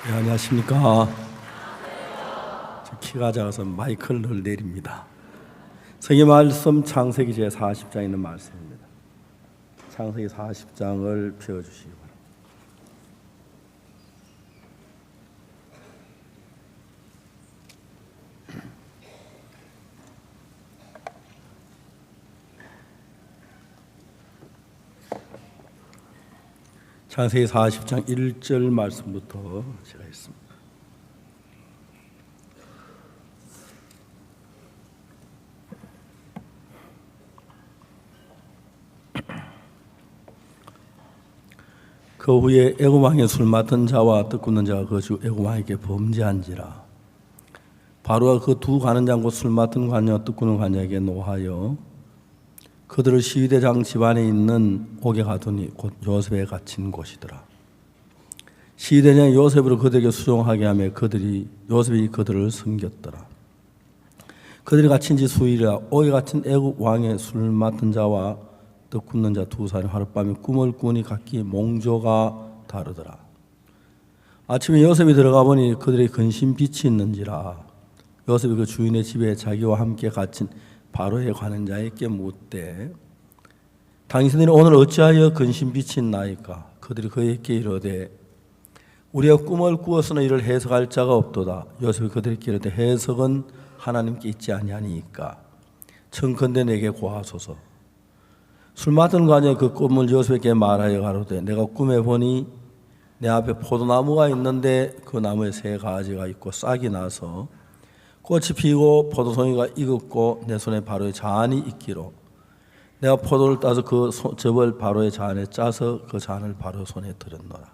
네, 안녕하십니까. 저 키가 작아서 마이크를 내립니다. 성경 말씀 창세기 제40장에 있는 말씀입니다. 창세기 40장을 펴주시기 바랍니다. 창세기 40장 1절 말씀부터 제가 했습니다. 그 후에 애굽 왕의 술 맡은 자와 떡 굽는 자가 그 주 애굽 왕에게 범죄한지라. 바로가 그 두 관원장 곧 술 맡은 관녀 떡 굽는 관녀에게 노하여 그들을 시위대장 집안에 있는 옥에 가두니 곧 요셉에 갇힌 곳이더라. 시위대장이 요셉으로 그들에게 수종하게 하며 요셉이 그들을 섬겼더라. 그들이 갇힌 지 수일이라. 옥에 갇힌 애굽 왕의 술 맡은 자와 떡 굽는 자 두 사람이 하룻밤에 꿈을 꾸니 각기 몽조가 다르더라. 아침에 요셉이 들어가 보니 그들의 근심 빛이 있는지라. 요셉이 그 주인의 집에 자기와 함께 갇힌 바로의 관원자에게 묻되 당신들이 오늘 어찌하여 근심 빛이 있나이까? 그들이 그에게 이르되 우리가 꿈을 꾸었으나 이를 해석할 자가 없도다. 요셉이 그들에게 이르되 해석은 하나님께 있지 아니하니까 청컨대 내게 고하소서. 술 맡은 관녀 그 꿈을 요셉에게 말하여 가로되 내가 꿈에 보니 내 앞에 포도나무가 있는데 그 나무에 세 가지가 있고 싹이 나서 꽃이 피고 포도송이가 익었고 내 손에 바로의 잔이 있기로 내가 포도를 따서 그 즙을 바로의 잔에 짜서 그 잔을 바로 손에 들었노라.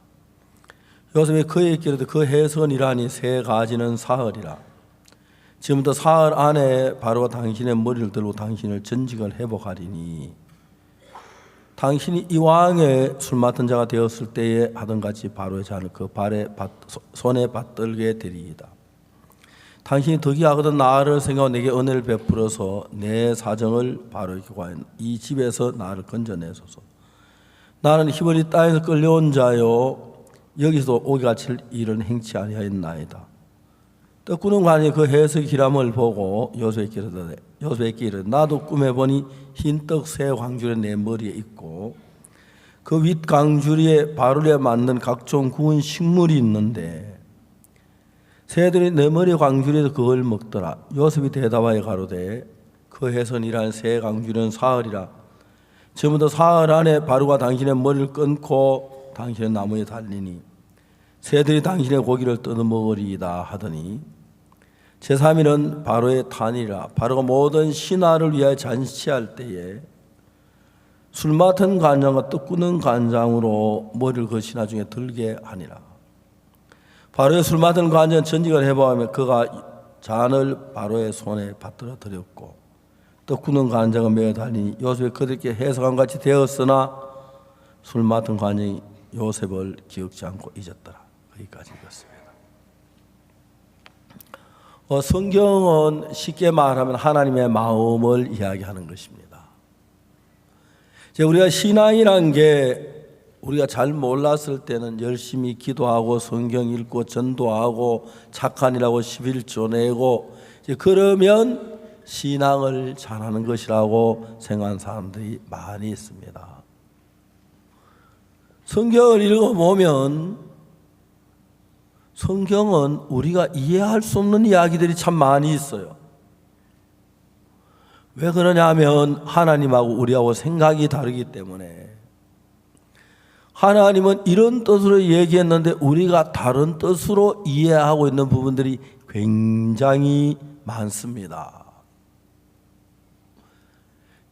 요셉이 그에게 이르되 그 해석은 이러하니 세 가지는 사흘이라. 지금부터 사흘 안에 바로가 당신의 머리를 들고 당신을 전직을 회복하리니 당신이 이 왕의 술 맡은 자가 되었을 때에 하던 같이 바로의 잔을 그 손에 받들게 되리이다. 당신이 덕이 하거든 나를 생각하고 내게 은혜를 베풀어서 내 사정을 바로에게 구하여 이 집에서 나를 건져내소서. 나는 히브리 땅에서 끌려온 자요 여기서도 옥에 갇힐 일은 행치 아니하였나이다. 떡 구는 관이 그 해석의 기람을 보고 요셉에게 이르되 나도 꿈에 보니 흰 떡 세 광줄이 내 머리에 있고 그 윗 광줄이에 바로에 만든 각종 구운 식물이 있는데 새들이 내 머리 광줄에서 그걸 먹더라. 요셉이 대답하여 가로되 그 해선이란 새 광줄은 사흘이라. 지금부터 사흘 안에 바로가 당신의 머리를 끊고 당신의 나무에 달리니 새들이 당신의 고기를 뜯어먹으리이다 하더니 제3일은 바로의 탄이라. 바로가 모든 신하를 위하여 잔치할 때에 술 맡은 관장과 떡 구는 관장으로 머리를 그 신하 중에 들게 하니라. 바로의 술 맡은 관장은 전직을 해보하며 그가 잔을 바로의 손에 받들어 드렸고 떡 구는 관장은 매어 달리니 요셉이 그들께 해석한 같이 되었으나 술 맡은 관장이 요셉을 기억지 않고 잊었더라. 여기까지 읽었습니다. 성경은 쉽게 말하면 하나님의 마음을 이야기하는 것입니다. 우리가 신앙이란 게 우리가 잘 몰랐을 때는 열심히 기도하고 성경 읽고 전도하고 착한 일하고 11조 내고 그러면 신앙을 잘하는 것이라고 생각하는 사람들이 많이 있습니다. 성경을 읽어보면 성경은 우리가 이해할 수 없는 이야기들이 참 많이 있어요. 왜 그러냐 하면 하나님하고 우리하고 생각이 다르기 때문에 하나님은 이런 뜻으로 얘기했는데 우리가 다른 뜻으로 이해하고 있는 부분들이 굉장히 많습니다.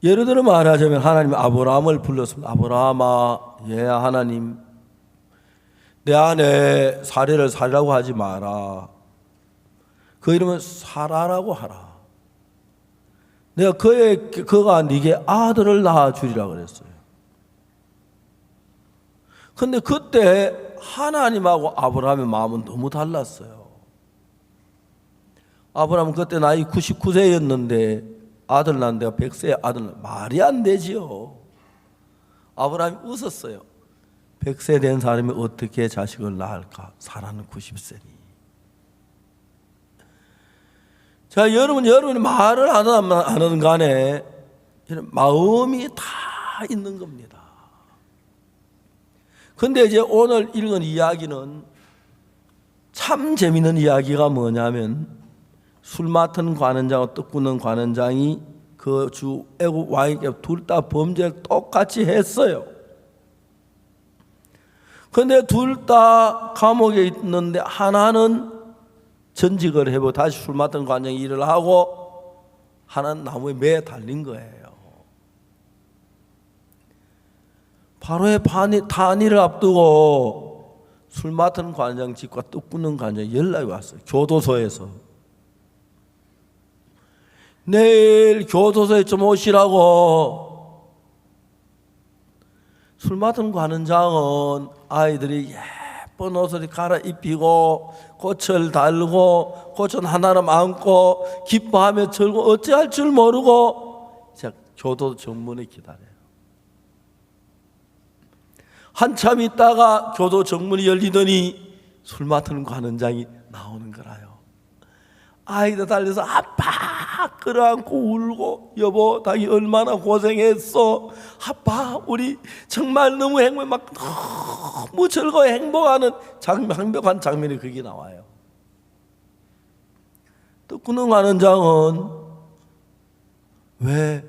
예를 들어 말하자면 하나님이 아브라함을 불렀습니다. 아브라함아, 하나님 내 안에 사례를 살라고 하지 마라. 그 이름은 사라라고 하라. 내가 그가 네게 아들을 낳아주리라 그랬어요. 근데 그때 하나님하고 아브라함의 마음은 너무 달랐어요. 아브라함은 그때 나이 99세였는데 아들 낳은 데가 100세에 아들 낳은 말이 안 되지요. 아브라함이 웃었어요. 100세 된 사람이 어떻게 자식을 낳을까? 사라는 90세니. 자, 여러분이 말을 하든 안 하든 간에 마음이 다 있는 겁니다. 근데 이제 오늘 읽은 이야기는 참 재미있는 이야기가 뭐냐면, 술 맡은 관원장과 떡 굽는 관원장이 그 주 애국 왕에게 둘 다 범죄를 똑같이 했어요. 근데 둘 다 감옥에 있는데 하나는 전직을 해보고 다시 술 맡은 관원장이 일을 하고, 하나는 나무에 매 달린 거예요. 바로의 탄의를 앞두고 술 맡은 관장 집과 떡 굽는 관장이 연락이 왔어요. 교도소에서. 내일 교도소에 좀 오시라고. 술 맡은 관장은 아이들이 예쁜 옷을 갈아입히고 꽃을 달고 꽃은 하나를 안고 기뻐하며 즐거워 어찌할 줄 모르고 교도소 정문에 기다려요. 한참 있다가 교도 정문이 열리더니 술 맡은 관원장이 나오는 거라요. 아이들 달려서 아빠 끌어안고 울고, 여보 당이 얼마나 고생했어, 아빠 우리 정말 너무 너무 즐거워 행복한 장면이 거기 나와요. 또 그는 관원장은 왜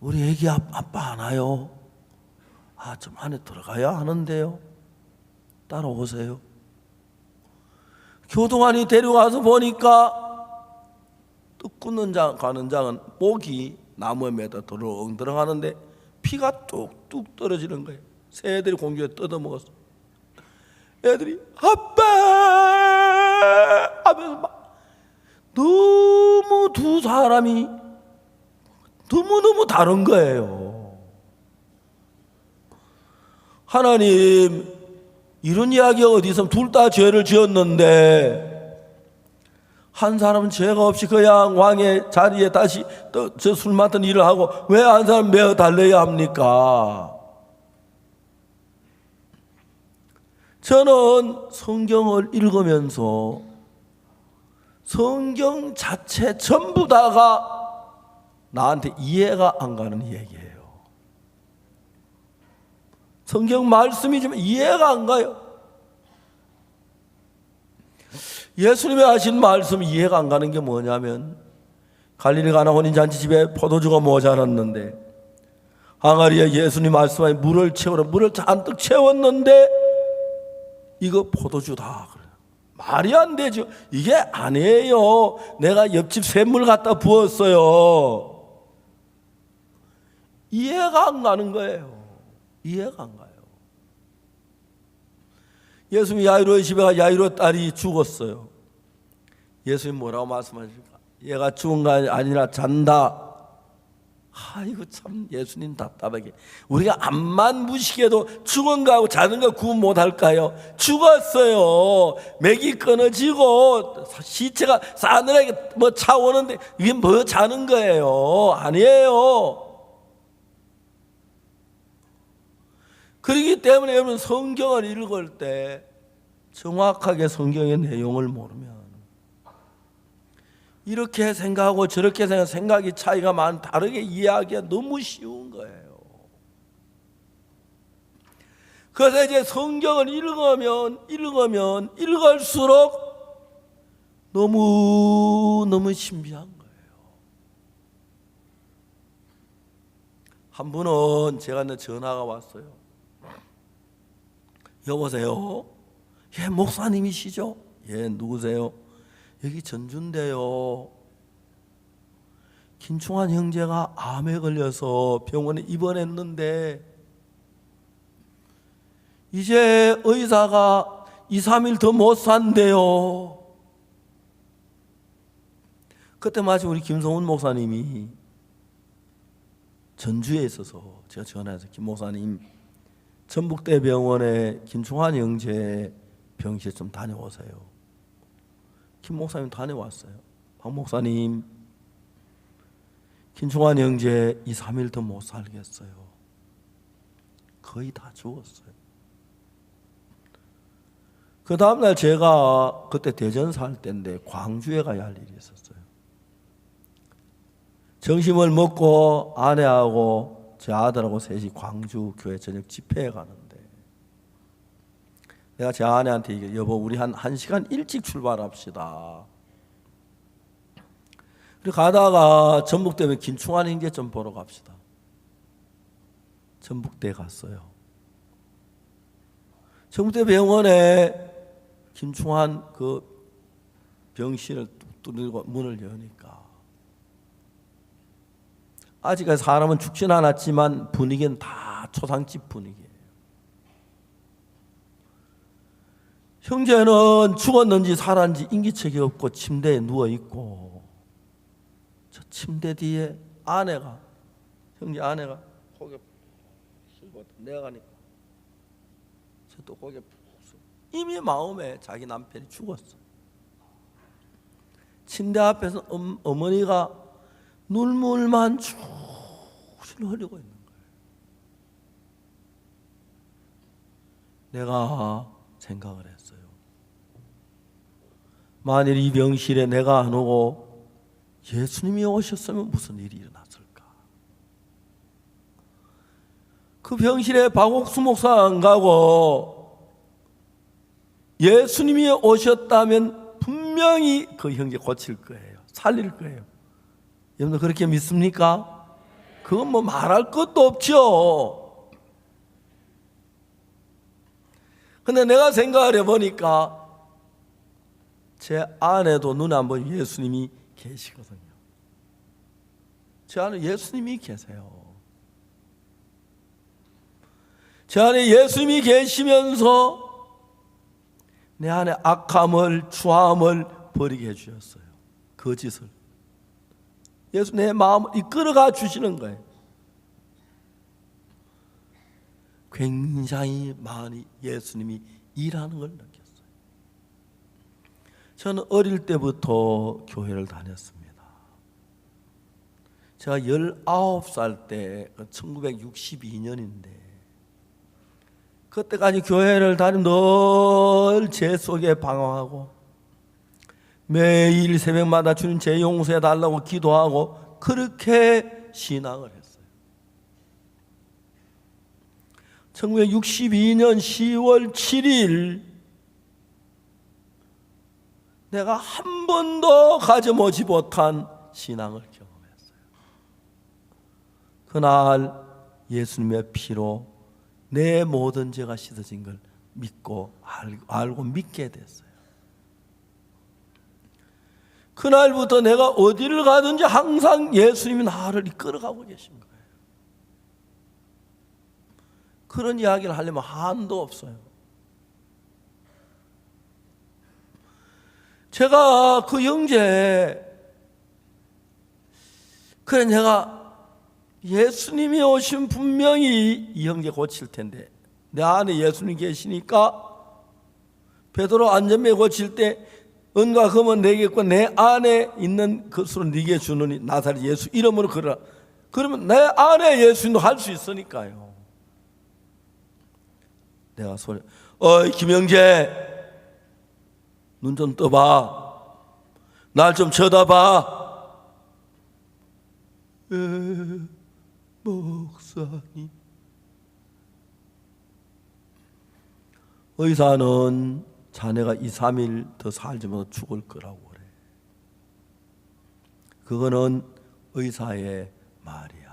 우리 애기 아빠 안 와요? 좀 안에 들어가야 하는데요. 따라오세요. 교도관이 데려가서 보니까 떡 굽는 관원장은 목이 나무에 매다 드렁 들어가는데 피가 뚝뚝 떨어지는 거예요. 새들이 공중에 뜯어먹었어. 애들이 아빠 하면서 막 너무 두 사람이 너무너무 다른 거예요. 하나님, 이런 이야기가 어디 있으면 둘 다 죄를 지었는데 한 사람은 죄가 없이 그냥 왕의 자리에 다시 또 저 술 맡은 일을 하고 왜 한 사람 매어 달려야 합니까? 저는 성경을 읽으면서 성경 자체 전부 다가 나한테 이해가 안 가는 얘기예요. 성경 말씀이지만 이해가 안 가요. 예수님이 하신 말씀 이해가 안 가는 게 뭐냐면, 갈릴리 가나 혼인잔치집에 포도주가 모자랐는데 항아리에 예수님 말씀하니 물을 채우라, 물을 잔뜩 채웠는데 이거 포도주다. 말이 안 되죠. 이게 아니에요. 내가 옆집 샘물 갖다 부었어요. 이해가 안 가는 거예요. 이해가 안 가요. 예수님이 야이로의 집에 가 야이로 딸이 죽었어요. 예수님 뭐라고 말씀하십니까? 얘가 죽은 거 아니라 잔다. 이거 참 예수님 답답하게. 우리가 암만 무식해도 죽은 거하고 자는 거 구분 못할까요? 죽었어요. 맥이 끊어지고 시체가 싸늘하게 차오는데 이게 뭐 자는 거예요? 아니에요. 그렇기 때문에 여러분, 성경을 읽을 때 정확하게 성경의 내용을 모르면 이렇게 생각하고 저렇게 생각이 차이가 다르게 이해하기가 너무 쉬운 거예요. 그래서 이제 성경을 읽으면 읽을수록 너무 신비한 거예요. 한 분은 제가 전화가 왔어요. 여보세요? 예, 목사님이시죠? 예, 누구세요? 여기 전주인데요. 김충환 형제가 암에 걸려서 병원에 입원했는데 이제 의사가 2, 3일 더 못 산대요. 그때 마침 우리 김성훈 목사님이 전주에 있어서 제가 전화해서 김 목사님 전북대병원에 김충환 형제 병실에 좀 다녀오세요. 김 목사님 다녀왔어요. 박 목사님, 김충환 형제 2, 3일 더 못 살겠어요. 거의 다 죽었어요. 그 다음날 제가 그때 대전 살 때인데 광주에 가야 할 일이 있었어요. 점심을 먹고 아내하고 제 아들하고 셋이 광주 교회 저녁 집회에 가는데 내가 제 아내한테 얘기해, 여보 우리 한 1시간 일찍 출발합시다. 그리고 가다가 전북대면 김충환 형제점 보러 갑시다. 전북대 갔어요. 전북대 병원에 김충환 그 병실을 뚫고 문을 여니까 아직까지 사람은 죽진 않았지만 분위기는 다 초상집 분위기예요. 형제는 죽었는지 살았는지 인기척이 없고 침대에 누워있고 저 침대 뒤에 아내가 형제 아내가 고개 숙이고 내려가니까 저도 고개 이미 마음에 자기 남편이 죽었어. 침대 앞에서 어머니가 눈물만 줄줄 흐르고 있는 거예요. 내가 생각을 했어요. 만일 이 병실에 내가 안 오고 예수님이 오셨으면 무슨 일이 일어났을까? 그 병실에 박옥수 목사 안 가고 예수님이 오셨다면 분명히 그 형제 고칠 거예요. 살릴 거예요. 여러분들 그렇게 믿습니까? 그건 뭐 말할 것도 없죠. 근데 내가 생각을 해보니까 제 안에도 눈에 안 보이는 예수님이 계시거든요. 제 안에 예수님이 계세요. 제 안에 예수님이 계시면서 내 안에 악함을 추함을 버리게 해주셨어요. 거짓을. 예수 내 마음을 이끌어가 주시는 거예요. 굉장히 많이 예수님이 일하는 걸 느꼈어요. 저는 어릴 때부터 교회를 다녔습니다. 제가 19살 때 1962년인데 그때까지 교회를 다니면 늘 제 속에 방황하고 매일 새벽마다 주님 제 용서해 달라고 기도하고 그렇게 신앙을 했어요. 1962년 10월 7일 내가 한 번도 가져보지 못한 신앙을 경험했어요. 그날 예수님의 피로 내 모든 죄가 씻어진 걸 믿고 알고 믿게 됐어요. 그날부터 내가 어디를 가든지 항상 예수님이 나를 이끌어가고 계신 거예요. 그런 이야기를 하려면 한도 없어요. 제가 그 형제 그래 내가 예수님이 오시면 분명히 이 형제 고칠 텐데 내 안에 예수님 계시니까 베드로 안전벨 고칠 때 은과 금은 내게 있고 내 안에 있는 것으로 네게 주느니 나사렛 예수 이름으로 걸어라. 그러면 내 안에 예수님도 할 수 있으니까요. 내가 소리 어이 김형제 눈 좀 떠봐. 날 좀 쳐다봐. 목사님 의사는 자네가 2, 3일 더 살지 못해 죽을 거라고 그래. 그거는 의사의 말이야.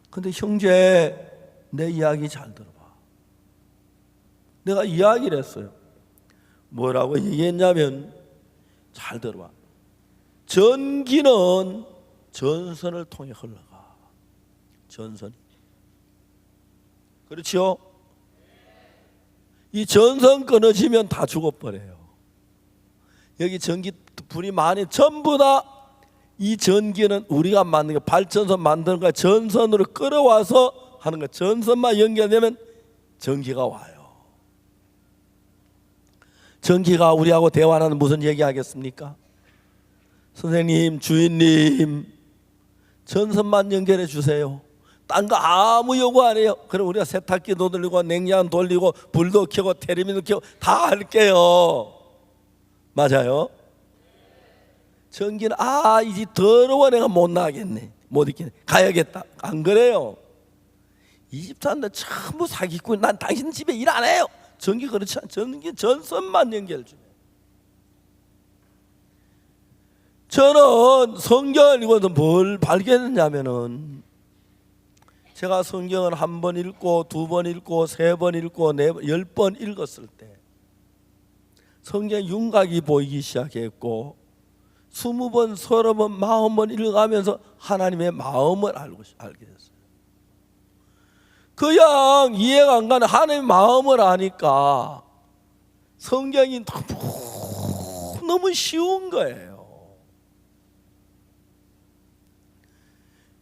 근데 형제 내 이야기 잘 들어봐. 내가 이야기를 했어요. 뭐라고 얘기했냐면 잘 들어봐. 전기는 전선을 통해 흘러가. 전선. 그렇죠? 이 전선 끊어지면 다 죽어버려요. 여기 전기 불이 많이 전부 다 이 전기는 우리가 만든 거 발전소 만드는 거 전선으로 끌어와서 하는 거. 전선만 연결되면 전기가 와요. 전기가 우리하고 대화하는 무슨 얘기하겠습니까? 선생님, 주인님, 전선만 연결해 주세요. 딴 거 아무 요구 안 해요. 그럼 우리가 세탁기도 돌리고 냉장 돌리고 불도 켜고 텔레비전도 켜고 다 할게요. 맞아요? 전기는 이 집 더러워 내가 못 나가겠네, 못 있겠네, 가야겠다. 안 그래요? 이 집 사람들 전부 사기꾼. 난 당신 집에 일 안 해요. 전기 그렇지 않아. 전기 전선만 연결 중에. 저는 성경을 읽어서 뭘 발견했냐면은, 제가 성경을 한 번 읽고 두 번 읽고 세 번 읽고 10번 읽었을 때 성경 윤곽이 보이기 시작했고, 20번, 30번, 40번 읽어가면서 하나님의 마음을 알게 됐어요. 그냥 이해가 안 가는 하나님의 마음을 아니까 성경이 너무 쉬운 거예요.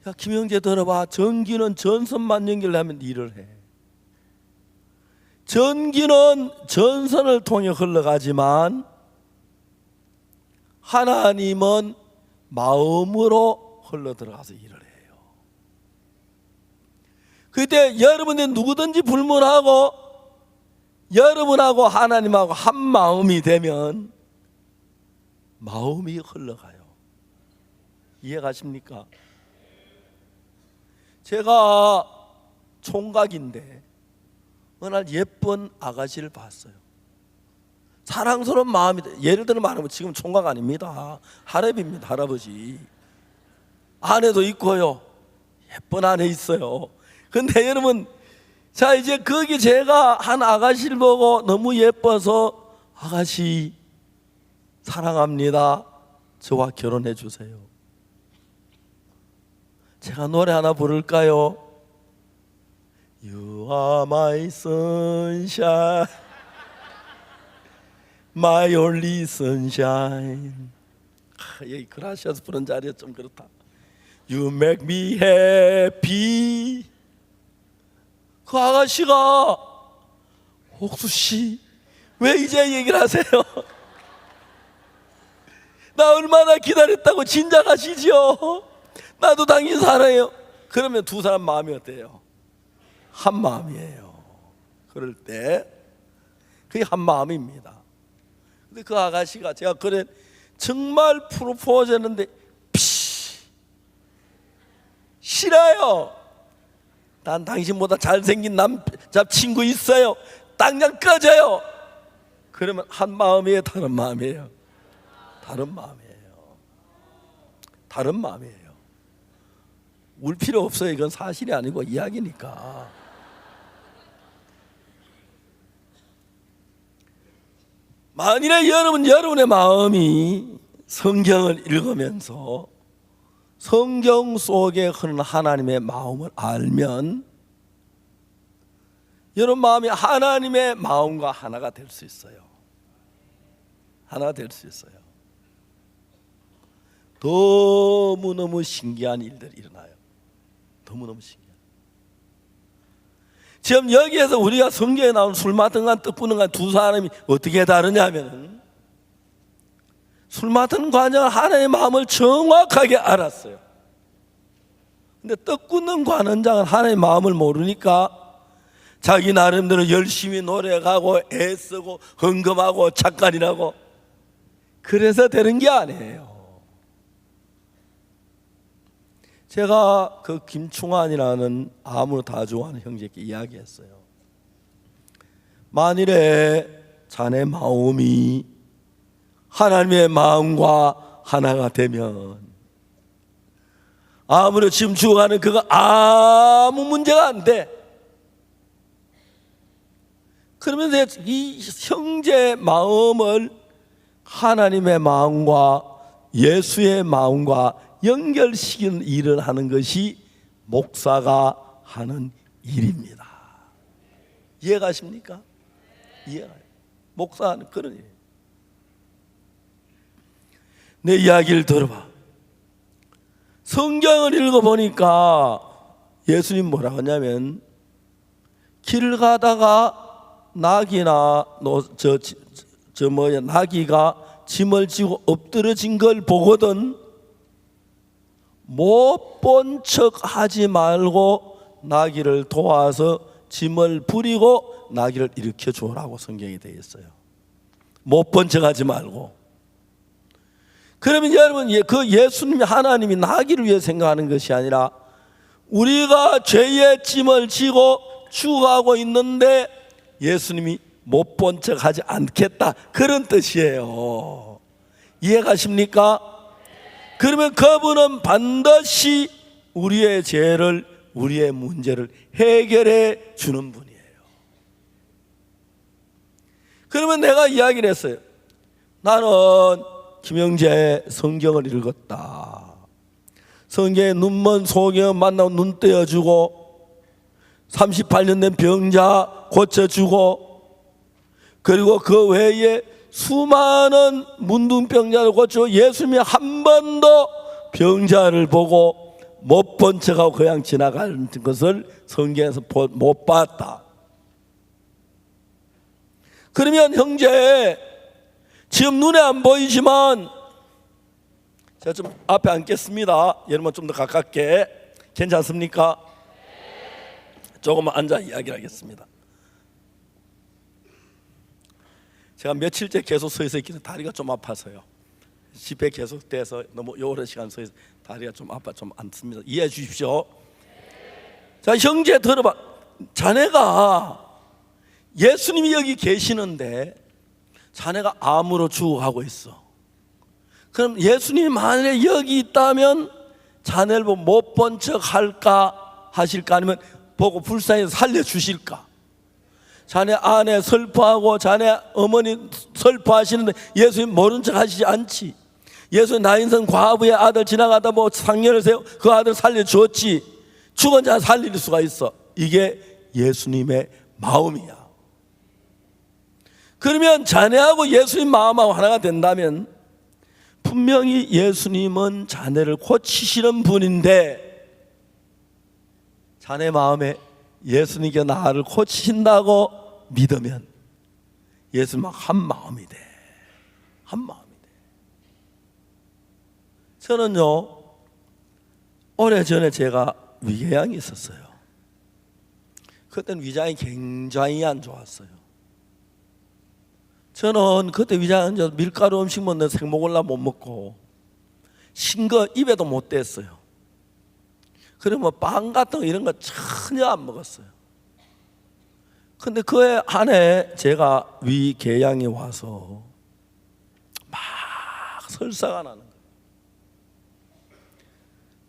야, 김영재 들어봐. 전기는 전선만 연결하면 일을 해. 전기는 전선을 통해 흘러가지만 하나님은 마음으로 흘러들어가서 일을 해요. 그때 여러분이 누구든지 불문하고 여러분하고 하나님하고 한 마음이 되면 마음이 흘러가요. 이해가십니까? 제가 총각인데 어느 날 예쁜 아가씨를 봤어요. 사랑스러운 마음이, 예를 들어 말하면 지금 총각 아닙니다. 할애비입니다. 할아버지. 아내도 있고요. 예쁜 아내 있어요. 근데 여러분, 자 이제 거기 제가 한 아가씨를 보고 너무 예뻐서, 아가씨 사랑합니다, 저와 결혼해 주세요. 제가 노래 하나 부를까요? You are my sunshine, my only sunshine. 여기 그라시아스 부른 자리에 좀 그렇다. You make me happy. 그 아가씨가, 옥수씨 왜 이제 얘기를 하세요? 나 얼마나 기다렸다고 진작하시죠? 나도 당신 사랑해요. 그러면 두 사람 마음이 어때요? 한 마음이에요. 그럴 때 그게 한 마음입니다. 근데 그 아가씨가, 제가 그래 정말 프로포즈 했는데 싫어요. 난 당신보다 잘생긴 남자 친구 있어요. 당장 꺼져요. 그러면 한 마음이에요, 다른 마음이에요? 다른 마음이에요. 다른 마음이에요. 울 필요 없어요. 이건 사실이 아니고 이야기니까. 만일에 여러분의 마음이 성경을 읽으면서 성경 속에 흐르는 하나님의 마음을 알면 여러분 마음이 하나님의 마음과 하나가 될 수 있어요. 하나가 될 수 있어요. 너무너무 신기한 일들이 일어나요. 너무너무 신기해요. 지금 여기에서 우리가 성경에 나온 술 맡은 간 떡 부는 간 두 사람이 어떻게 다르냐면, 술 맡은 관장은 하나님의 마음을 정확하게 알았어요. 근데 떡 굽는 관원장은 하나님의 마음을 모르니까 자기 나름대로 열심히 노력하고 애쓰고 헌금하고 착간이라고, 그래서 되는 게 아니에요. 제가 그 김충환이라는 아무나 다 좋아하는 형제께 이야기했어요. 만일에 자네 마음이 하나님의 마음과 하나가 되면 아무리 지금 죽어가는 그거 아무 문제가 안 돼. 그러면 이 형제의 마음을 하나님의 마음과 예수의 마음과 연결시키는 일을 하는 것이 목사가 하는 일입니다. 이해가십니까? 이해가요. 목사는 그런 일이에요. 내 이야기를 들어봐. 성경을 읽어보니까 예수님 뭐라고 하냐면, 길을 가다가 나귀나 나귀가 짐을 지고 엎드러진 걸 보거든 못 본 척 하지 말고 나귀를 도와서 짐을 부리고 나귀를 일으켜 주라고 성경에 되어 있어요. 못 본 척하지 말고. 그러면 여러분, 그 예수님이, 하나님이 나귀를 위해 생각하는 것이 아니라 우리가 죄의 짐을 지고 죽어가고 있는데 예수님이 못 본 척하지 않겠다, 그런 뜻이에요. 이해가십니까? 그러면 그분은 반드시 우리의 죄를, 우리의 문제를 해결해 주는 분이에요. 그러면 내가 이야기를 했어요. 나는 김영재 성경을 읽었다. 성경에 눈먼 소경 만나고 눈 떼어주고 38년 된 병자 고쳐주고, 그리고 그 외에 수많은 문둥병자를 고쳐 예수님이 한 번도 병자를 보고 못 본 척하고 그냥 지나가는 것을 성경에서 못 봤다. 그러면 형제, 지금 눈에 안 보이지만 제가 좀 앞에 앉겠습니다. 여러분 좀 더 가깝게. 괜찮습니까? 조금만 앉아 이야기를 하겠습니다. 제가 며칠째 계속 서 있어 있기는 다리가 좀 아파서요. 집회 계속돼서 너무 오랜 시간 서 있어 다리가 좀 아파 좀 앉습니다. 이해해 주십시오. 자, 형제 들어봐. 자네가 예수님이 여기 계시는데 자네가 암으로 죽어가고 있어. 그럼 예수님이 만약에 여기 있다면 자네를 보고 못 본 척 할까 하실까, 아니면 보고 불쌍히 살려주실까? 자네 아내 슬퍼하고 자네 어머니 슬퍼하시는데 예수님 모른 척 하시지 않지. 예수님 나인성 과부의 아들 지나가다 뭐 상년을 세워 그 아들 살려주었지. 죽은 자 살릴 수가 있어. 이게 예수님의 마음이야. 그러면 자네하고 예수님 마음하고 하나가 된다면 분명히 예수님은 자네를 고치시는 분인데 자네 마음에 예수님께 나를 고치신다고 믿으면 예수님은 한 마음이 돼. 한 마음이 돼. 저는요, 오래전에 제가 위궤양이 있었어요. 그때는 위장이 굉장히 안 좋았어요. 저는 그때 위장은 밀가루 음식 먹는 생목골라 못 먹고 신 거 입에도 못 댔어요. 그러면 빵 같은 거 이런 거 전혀 안 먹었어요. 근데 그 안에 제가 위궤양이 와서 막 설사가 나는 거예요.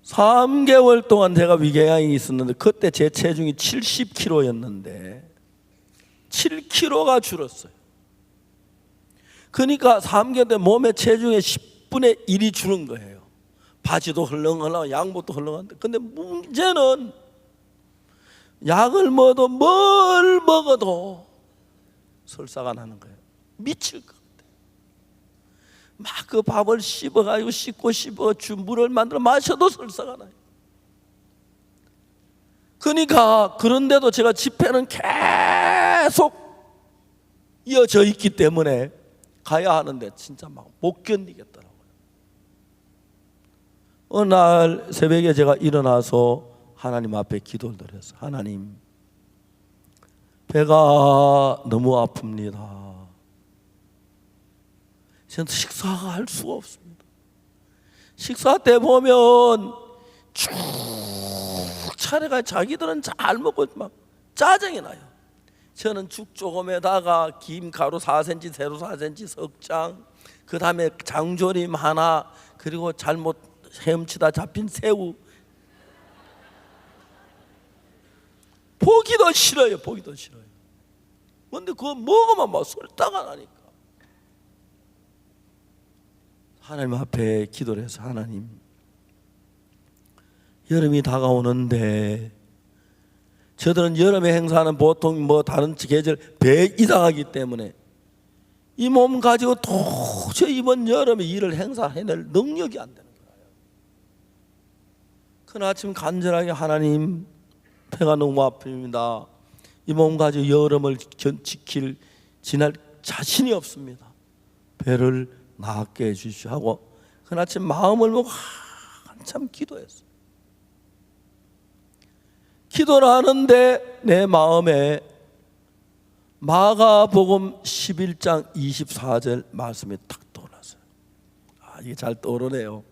3개월 동안 제가 위궤양이 있었는데 그때 제 체중이 70kg였는데 7kg가 줄었어요. 그러니까 3개월 때 몸의 체중의 10분의 1이 줄은 거예요. 바지도 헐렁헐렁, 양복도 헐렁한데, 근데 문제는 약을 먹어도 뭘 먹어도 설사가 나는 거예요. 미칠 것 같아요. 막 그 밥을 씹어가지고 씹고 물을 만들어 마셔도 설사가 나요. 그러니까 그런데도 제가 집회는 계속 이어져 있기 때문에 가야 하는데 진짜 막 못 견디겠더라고요. 어느 날 새벽에 제가 일어나서 하나님 앞에 기도를 드렸어요. 하나님, 배가 너무 아픕니다. 저는 식사가 할 수가 없습니다. 식사 때 보면 쭉 차례가 자기들은 잘 먹고 막 짜증이 나요. 저는 죽 조금에다가 김 가루 4cm, 세로 4cm, 석장, 그 다음에 장조림 하나, 그리고 잘못 헤엄치다 잡힌 새우. 보기도 싫어요. 보기도 싫어요. 근데 그거 먹으면 막 설사가 나니까 하나님 앞에 기도를 해서, 하나님, 여름이 다가오는데 저들은 여름에 행사하는 보통 뭐 다른 계절 배 이상하기 때문에 이 몸 가지고 도저히 이번 여름에 일을 행사해낼 능력이 안 되는 거예요. 그날 아침 간절하게, 하나님, 배가 너무 아픕니다. 이 몸 가지고 여름을 지날 자신이 없습니다. 배를 낫게 해주시오 하고 그날 아침 마음을 먹고 한참 기도했어요. 기도를 하는데 내 마음에 마가복음 11장 24절 말씀이 탁 떠올랐어요. 이게 잘 떠오르네요.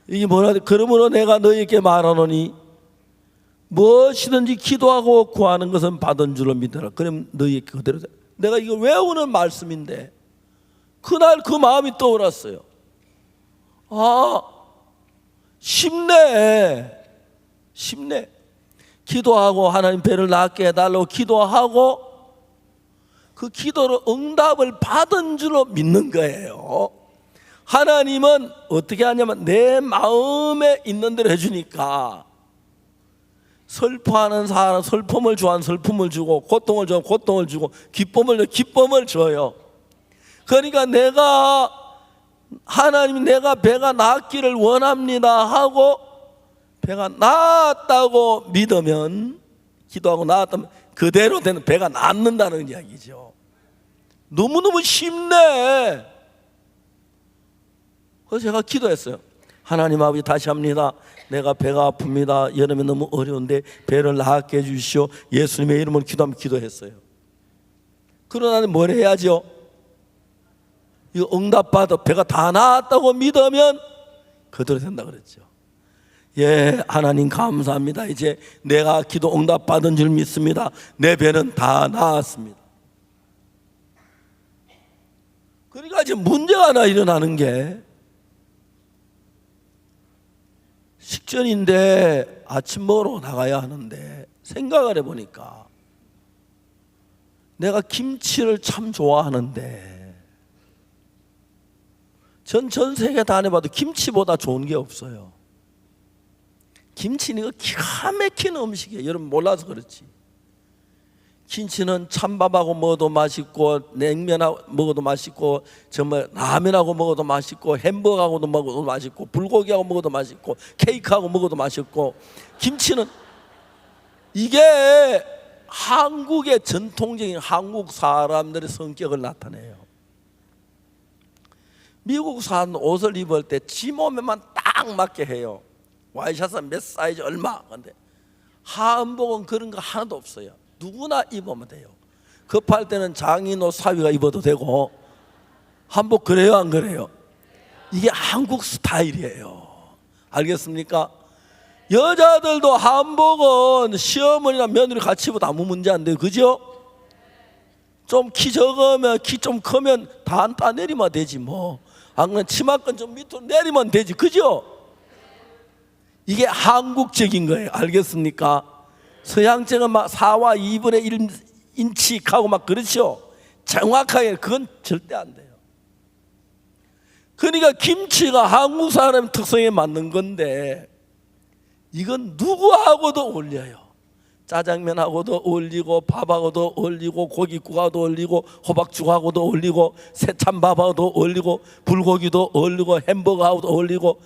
이게 뭐라? 그러므로 내가 너희에게 말하노니 무엇이든지 기도하고 구하는 것은 받은 줄로 믿어라. 그럼 너희에게 그대로. 내가 이거 외우는 말씀인데 그날 그 마음이 떠올랐어요. 쉽네. 기도하고 하나님 배를 낫게 해달라고 기도하고 그 기도로 응답을 받은 줄로 믿는 거예요. 하나님은 어떻게 하냐면 내 마음에 있는 대로 해주니까, 슬퍼하는 사람 슬픔을 좋아하는 슬픔을 주고, 고통을 좋아하는 고통을 주고, 기쁨을 줘요. 기쁨을 줘요. 그러니까 하나님이 내가 배가 낫기를 원합니다 하고 배가 나았다고 믿으면, 기도하고 나았다면 그대로 되는 배가 낫는다는 이야기죠. 너무너무 쉽네. 그래서 제가 기도했어요. 하나님 아버지, 다시 합니다. 내가 배가 아픕니다. 여름에 너무 어려운데 배를 낫게 해주시오. 예수님의 이름으로 기도하면 기도했어요. 그러나 뭘 해야죠? 이거 응답받아 배가 다 나았다고 믿으면 그대로 된다 그랬죠. 예, 하나님 감사합니다. 이제 내가 기도 응답받은 줄 믿습니다. 내 배는 다 나았습니다. 그러니까 이제 문제가 하나 일어나는 게, 식전인데 아침 먹으러 나가야 하는데 생각을 해보니까 내가 김치를 참 좋아하는데, 전 세계 다녀봐도 김치보다 좋은 게 없어요. 김치는 기가 막힌 음식이에요. 여러분 몰라서 그렇지. 김치는 찬밥하고 먹어도 맛있고, 냉면하고 먹어도 맛있고, 정말 라면하고 먹어도 맛있고, 햄버거하고도 먹어도 맛있고, 불고기하고 먹어도 맛있고, 케이크하고 먹어도 맛있고. 김치는 이게 한국의 전통적인 한국 사람들의 성격을 나타내요. 미국 사람 옷을 입을 때 지 몸에만 딱 맞게 해요. 와이셔츠 몇 사이즈 얼마. 근데 한복은 그런 거 하나도 없어요. 누구나 입으면 돼요. 급할 때는 장인옷 사위가 입어도 되고. 한복 그래요, 안 그래요? 이게 한국 스타일이에요. 알겠습니까? 여자들도 한복은 시어머니나 며느리 같이 입어도 아무 문제 안 돼요. 그죠? 좀 키 적으면, 키 좀 크면 다 따내리면 되지 뭐. 안 그러면 치마끈 좀 밑으로 내리면 되지. 그죠? 이게 한국적인 거예요. 알겠습니까? 서양적은 막 4와 2분의 1인치하고 막 그렇죠. 정확하게 그건 절대 안 돼요. 그러니까 김치가 한국 사람의 특성에 맞는 건데, 이건 누구하고도 어울려요. 짜장면하고도 어울리고, 밥하고도 어울리고, 고깃국하고도 어울리고, 호박죽하고도 어울리고, 새참밥하고도 어울리고, 불고기도 어울리고, 햄버거하고도 어울리고,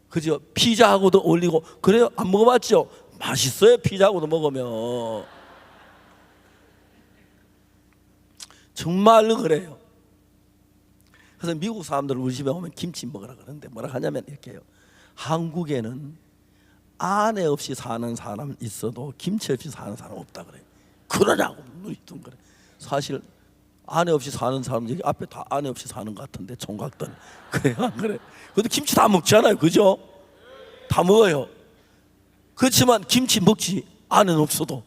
그죠? 피자하고도 어울리고. 그래요? 안 먹어봤죠? 맛있어요. 피자하고도 먹으면 정말로 그래요. 그래서 미국 사람들 우리 집에 오면 김치 먹으라 그러는데 뭐라 하냐면 이렇게 해요. 한국에는 아내 없이 사는 사람 있어도 김치 없이 사는 사람 없다 그래요. 그러냐고 눈이 둥그래. 사실 아내 없이 사는 사람 여기 앞에 다 아내 없이 사는 것 같은데, 총각들. 그래요, 안 그래? 근데 김치 다 먹잖아요. 그죠? 다 먹어요. 그렇지만 김치 먹지. 아내는 없어도.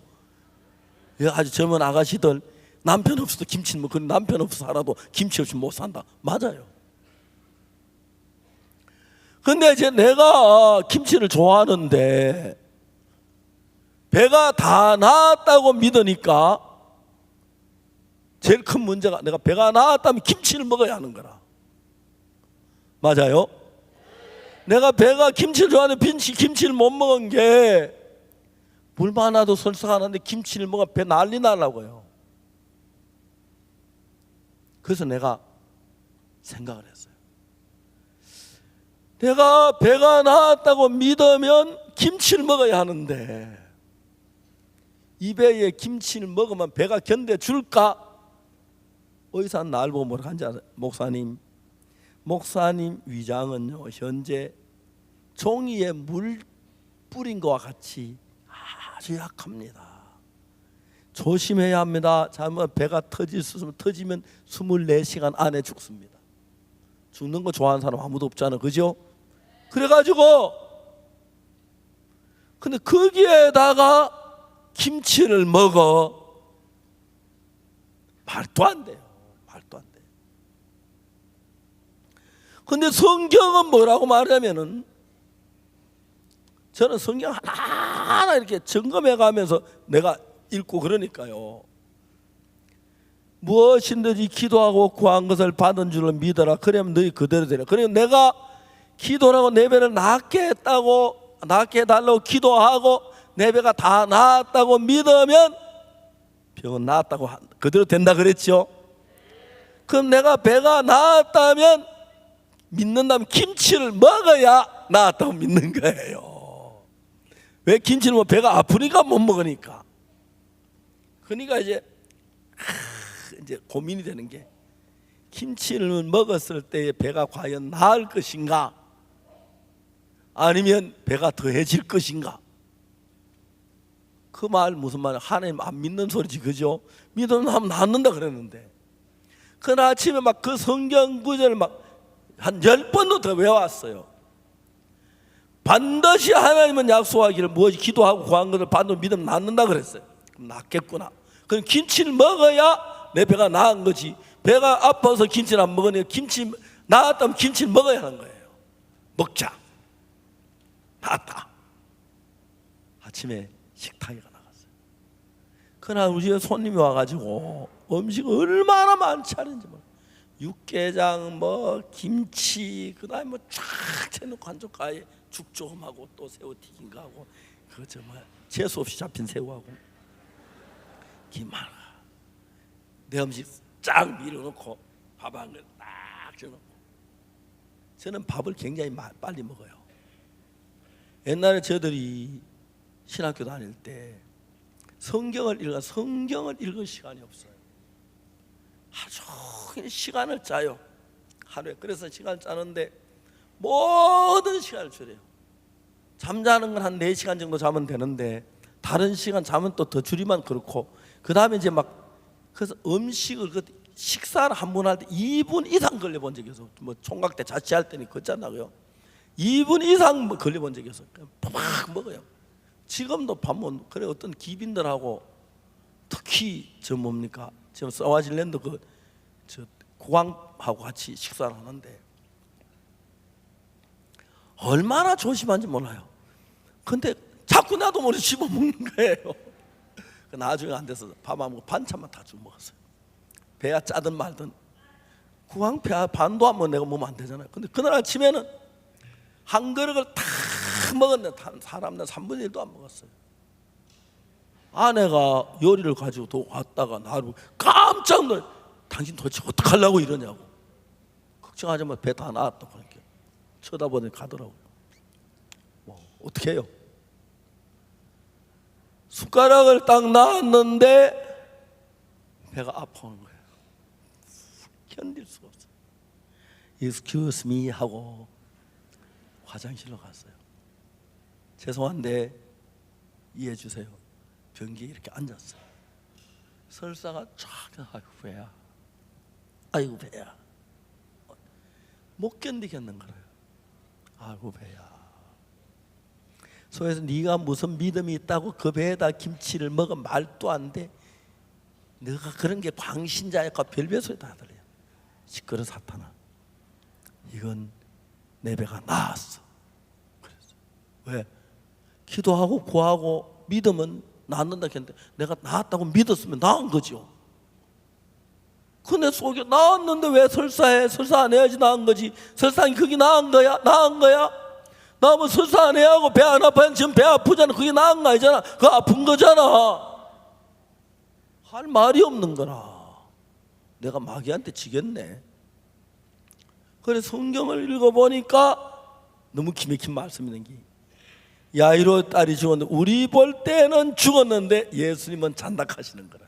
아주 젊은 아가씨들 남편 없어도 김치는 먹고, 남편 없어 살아도 김치 없이 못 산다. 맞아요. 근데 이제 내가 김치를 좋아하는데 배가 다 나았다고 믿으니까 제일 큰 문제가, 내가 배가 나았다면 김치를 먹어야 하는 거라. 맞아요? 내가 배가 김치를 좋아하는데 김치를 못 먹은 게, 물만 하나도 설사하는데 김치를 먹으면 배 난리 나려고요. 그래서 내가 생각을 했어요. 내가 배가 나았다고 믿으면 김치를 먹어야 하는데, 이 배에 김치를 먹으면 배가 견뎌줄까? 의사는 날 보고 뭐라 한지 아세요? 목사님 위장은요 현재 종이에 물 뿌린 것과 같이 아주 약합니다. 조심해야 합니다. 잘못 배가 터지면 24시간 안에 죽습니다. 죽는 거 좋아하는 사람 아무도 없잖아, 그죠? 그래가지고 근데 거기에다가 김치를 먹어. 말도 안 돼요. 말도 안 돼. 근데 성경은 뭐라고 말하냐면은, 저는 성경 하나하나 이렇게 점검해 가면서 내가 읽고 그러니까요. 무엇인든지 기도하고 구한 것을 받은 줄로 믿어라. 그러면 너희 그대로 되라. 그러면 내가 기도하고 내 배를 낫게 했다고, 낫게 해달라고 기도하고 내 배가 다 나았다고 믿으면 병은 나았다고 그대로 된다 그랬죠. 그럼 내가 배가 나았다면, 믿는다면 김치를 먹어야 나았다고 믿는 거예요. 왜 김치를 먹으면 배가 아프니까 못 먹으니까. 그러니까 이제 고민이 되는 게, 김치를 먹었을 때 배가 과연 나을 것인가, 아니면 배가 더해질 것인가. 그 말 무슨 말이야? 하나님 안 믿는 소리지, 그죠? 믿으면 하면 낫는다 그랬는데, 그날 아침에 막 그 성경 구절을 막 한 10번도 더 외워왔어요. 반드시 하나님은 약속하기를 무엇이 기도하고 구한 것을 받는 믿으면 낫는다 그랬어요. 그럼 낫겠구나. 그럼 김치를 먹어야 내 배가 나은 거지. 배가 아파서 김치를 안 먹으니까, 김치 나았다면 김치를 먹어야 하는 거예요. 먹자. 나았다. 아침에 식탁에 나갔어요. 그날 우리 집에 손님이 와가지고 음식을 얼마나 많이 차린지 몰라요. 육개장, 뭐 김치, 그다음에 뭐 쫙 채놓고 한쪽 가에 죽 조금하고 또 새우 튀긴 거하고, 그거 정말 재수 없이 잡힌 새우하고 김 하나, 내 음식 쫙 밀어놓고 밥 한 그릇 딱 줘놓고. 저는 밥을 굉장히 빨리 먹어요. 옛날에 저들이 신학교 다닐 때 성경을 읽을 시간이 없어요. 하루 종일 시간을 짜요, 하루에. 그래서 시간을 짜는데 모든 시간을 줄여요. 잠자는 건 한 4시간 정도 자면 되는데, 다른 시간 자면 또 더 줄이면 그렇고, 그 다음에 이제 막, 그래서 음식을, 식사를 한 번 할 때 2분 이상 걸려본 적이 없어요. 뭐 총각 때 자취할 때는 걷잖아요. 2분 이상 걸려본 적이 없어요. 그냥 팍 먹어요. 지금도 밥 먹는, 그래 어떤 기빈들하고, 특히 저 뭡니까, 지금 서와질랜드 저 국왕하고 같이 식사를 하는데 얼마나 조심한지 몰라요. 근데 자꾸 나도 모르게 씹어 먹는 거예요. 나중에 안 돼서 밥 안 먹고 반찬만 다 주워 먹었어요. 배가 짜든 말든. 국왕 배 반도 안 먹으면 내가 먹으면 안 되잖아요. 근데 그날 아침에는 한 그릇을 다 먹었는데 사람들 3분의 1도 안 먹었어요. 아내가 요리를 가지고 또 왔다가 나를 깜짝 놀래. 당신 도대체 어떡하려고 이러냐고. 걱정하지 마, 배 다 나왔다고. 그러니까 쳐다보더니 가더라고요. 뭐 어떻게 해요? 숟가락을 딱 놨는데 배가 아파오는 거예요. 견딜 수가 없어요. Excuse me 하고 화장실로 갔어요. 죄송한데 이해해 주세요. 변기에 이렇게 앉았어요. 설사가 쫙, 아이고 배야, 아이고 배야. 못 견디겠는 거예요. 아이고 배야. 그래서 네가 무슨 믿음이 있다고 그 배에다 김치를 먹어? 말도 안 돼. 너가 그런 게 광신자니까 별별 소리 다 들려요. 시끄러 사탄아. 이건 내 배가 나았어. 그랬어. 왜? 기도하고 구하고 믿으면 낫는다 했는데, 내가 나았다고 믿었으면 나은 거죠. 근데 속에 나았는데 왜 설사해? 설사 안 해야지 나은 거지. 설사는 그게 나은 거야? 나은 거야? 나면 설사 안 해야 하고 배 안 아파요. 지금 배 아프잖아. 그게 나은 거 아니잖아. 그거 아픈 거잖아. 할 말이 없는 거라. 내가 마귀한테 지겠네. 그래 성경을 읽어보니까 너무 기맥힌 말씀이는 게, 야이로 딸이 죽었는데 우리 볼 때는 죽었는데 예수님은 잔닥하시는 거라.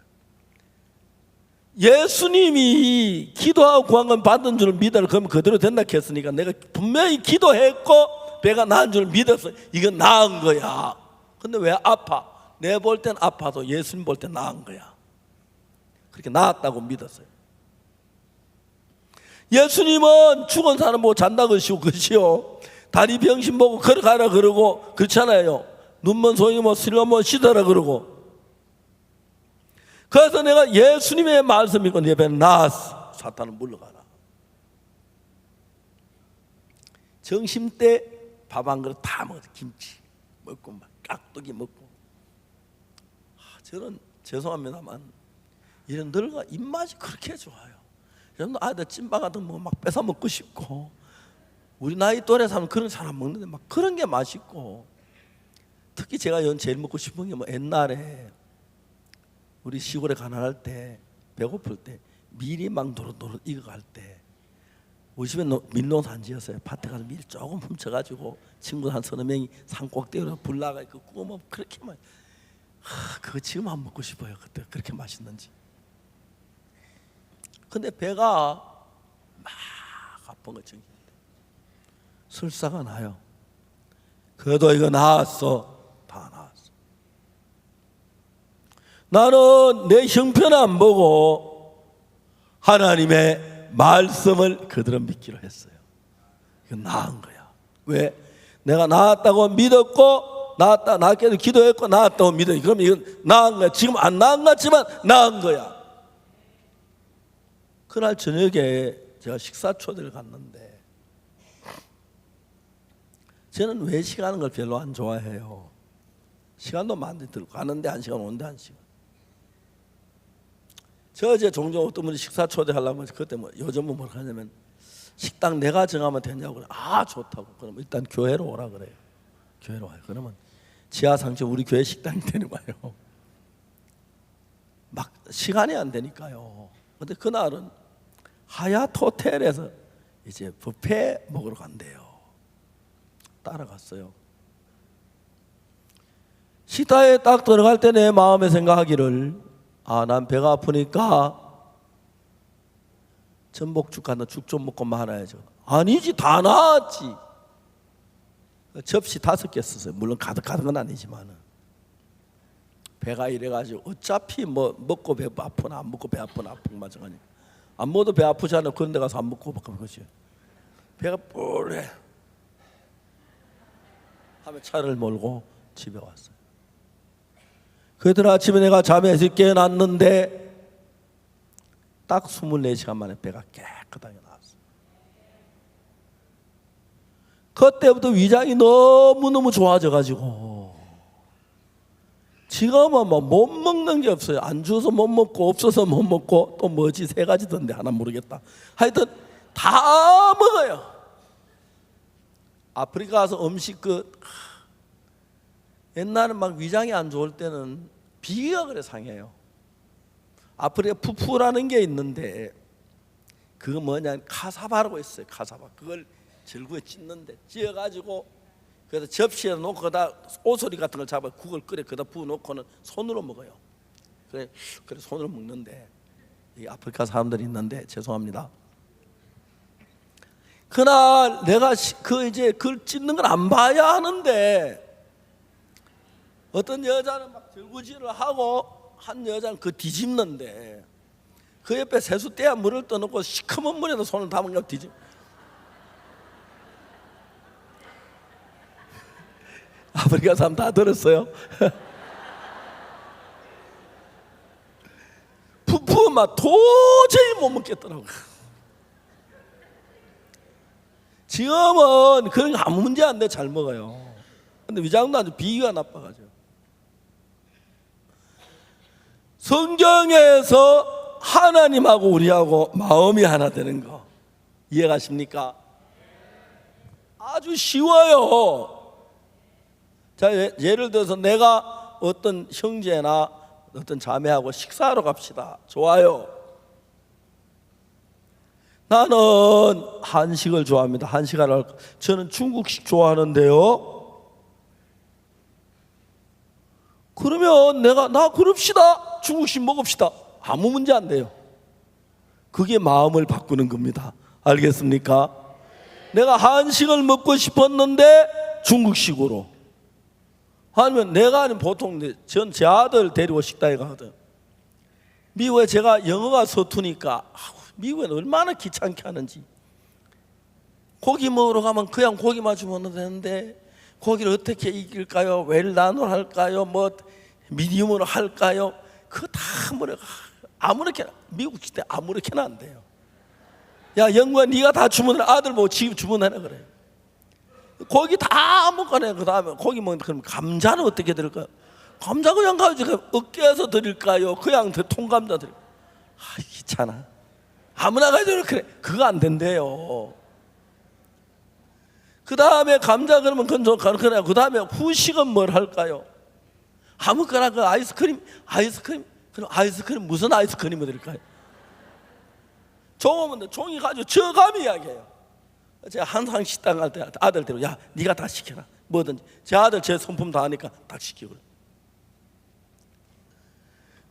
예수님이 기도하고 구한 건 받은 줄 믿어라. 그러면 그대로 된다 했으니까 내가 분명히 기도했고 배가 나은 줄 믿었어. 이건 나은 거야. 근데 왜 아파? 내 볼 땐 아파도 예수님 볼 땐 나은 거야. 그렇게 나았다고 믿었어요. 예수님은 죽은 사람 보고 잔다 그러시고 그러시오. 다리 병신 보고 걸어가라 그러고 그렇잖아요. 눈먼 소용이 뭐 슬러머 시더라 그러고. 그래서 내가 예수님의 말씀 믿고 네 배는 나았어. 사탄은 물러가라. 점심 때 밥 한 그릇 다 먹었어. 김치 먹고 막 깍두기 먹고. 저는 죄송합니다만 이런 늙어 입맛이 그렇게 좋아요. 여러분도 아이들 찐빵 같은 거 막 뺏어 먹고 싶고, 우리 나이 또래 사람 그런 잘 안 먹는데 막 그런 게 맛있고. 특히 제가 제일 먹고 싶은 게 뭐 옛날에 우리 시골에 가난할 때 배고플 때 밀이 막 노릇노릇 익어갈 때 우리 집에 밀농산 지었어요. 밭에 가서 밀 조금 훔쳐가지고 친구 한 서너 명이 산 꼭대기로 불 나가 그 구워 먹으면 그렇게 맛. 그거 지금 안 먹고 싶어요. 그때 그렇게 맛있는지. 근데 배가 막 아픈 거 정신인데 설사가 나요. 그래도 이거 나았어. 다 나았어. 나는 내 형편 안 보고 하나님의 말씀을 그대로 믿기로 했어요. 이건 나은 거야. 왜? 내가 나았다고 믿었고, 낫게도 기도했고 나았다고 믿어. 그럼 이건 나은 거야. 지금 안 나은 것 같지만 나은 거야. 그날 저녁에 제가 식사 초대를 갔는데, 저는 외식하는 걸 별로 안 좋아해요. 시간도 많이 들고 가는데 1시간 오는데 1시간. 저 이제 종종 어떤 분이 식사 초대하려면 그때 뭐 요즘은 뭘 하냐면 식당 내가 정하면 되냐고 그래. 아 좋다고. 그럼 일단 교회로 오라 그래요. 교회로 와요. 그러면 지하상층 우리 교회 식당이 데리고 와요. 막 시간이 안 되니까요. 근데 그날은 하얏 호텔에서 이제 뷔페 먹으러 간대요. 따라갔어요. 식당에 딱 들어갈 때 내 마음에 생각하기를, 난 배가 아프니까 전복죽 같은 죽 좀 먹고 말아야죠. 아니지, 다 나았지. 접시 5개 썼어요. 물론 가득한 건 아니지만은. 배가 이래가지고 어차피 뭐 먹고 배 아프나 안 먹고 배 아프나 아픈 거 마찬가지니까. 안 먹어도 배 아프잖아요. 그런 데 가서 안 먹고 그런 거지. 배가 뿔해 하면 차를 몰고 집에 왔어요. 그들 아침에 내가 잠에서 깨어났는데 딱 24시간 만에 배가 깨끗하게 나왔어요. 그때부터 위장이 너무너무 좋아져가지고 지금은 뭐 못 먹는 게 없어요. 안 주워서 못 먹고 없어서 못 먹고 또 뭐지 3가지던데 하나 모르겠다. 하여튼 다 먹어요. 아프리카 가서 음식 옛날에 막 위장이 안 좋을 때는 비위가 그래 상해요. 아프리카 푸푸라는 게 있는데 그거 뭐냐 카사바라고 있어요. 카사바. 그걸 절구에 찢는데 찢어가지고 그래서 접시에 놓고 거기다 오소리 같은 걸 잡아 국을 끓여 거기다 부어놓고는 손으로 먹어요. 그래 손으로 먹는데 이 아프리카 사람들이 있는데 죄송합니다. 그날 내가 이제 그걸 찢는 걸 안 봐야 하는데 어떤 여자는 막 절구질을 하고 한 여자는 그 뒤집는데 그 옆에 세숫대야 물을 떠놓고 시커먼 물에다 손을 담은 뒤집. 아프리카 사람 다 들었어요? 푸푸 막 도저히 못 먹겠더라고. 지금은 그런 거 아무 문제 안 돼. 잘 먹어요. 근데 위장도 아주 비위가 나빠가지고. 성경에서 하나님하고 우리하고 마음이 하나 되는 거 이해가십니까? 아주 쉬워요. 자, 예를 들어서 내가 어떤 형제나 어떤 자매하고 식사하러 갑시다. 좋아요. 나는 한식을 좋아합니다. 한식을 저는 중국식 좋아하는데요. 그러면 나 그럽시다. 중국식 먹읍시다. 아무 문제 안 돼요. 그게 마음을 바꾸는 겁니다. 알겠습니까? 내가 한식을 먹고 싶었는데 중국식으로. 아니면 내가 아니면 보통 전 제 아들 데리고 식당에 가거든. 미국에 제가 영어가 서투니까 미국에는 얼마나 귀찮게 하는지. 고기 먹으러 가면 그냥 고기만 주면 되는데 고기를 어떻게 이길까요? 웰단으로 할까요? 뭐 미디움으로 할까요? 그거 다 아무렇게나 미국 시대 아무렇게나 안 돼요. 야 영구야 네가 다 주문해. 아들 보고 지금 주문하라 그래. 고기 다 먹거나 그 다음에 고기 먹는데 그럼 감자는 어떻게 드릴까요? 감자 그냥 가지고 어깨에서 드릴까요? 그냥 통감자 드릴까요? 귀찮아. 아무나 가지고 그래. 그거 안 된대요. 그 다음에 감자 그러면 그건 그래. 그 다음에 후식은 뭘 할까요? 아무거나 그 아이스크림 그럼 아이스크림 무슨 아이스크림을 드릴까요? 종업원들 종이 가지고 저감이 이야기해요. 제가 항상 식당 갈 때 아들 데리고 야 네가 다 시켜라 뭐든지. 제 아들 제 성품 다 하니까 다 시키고.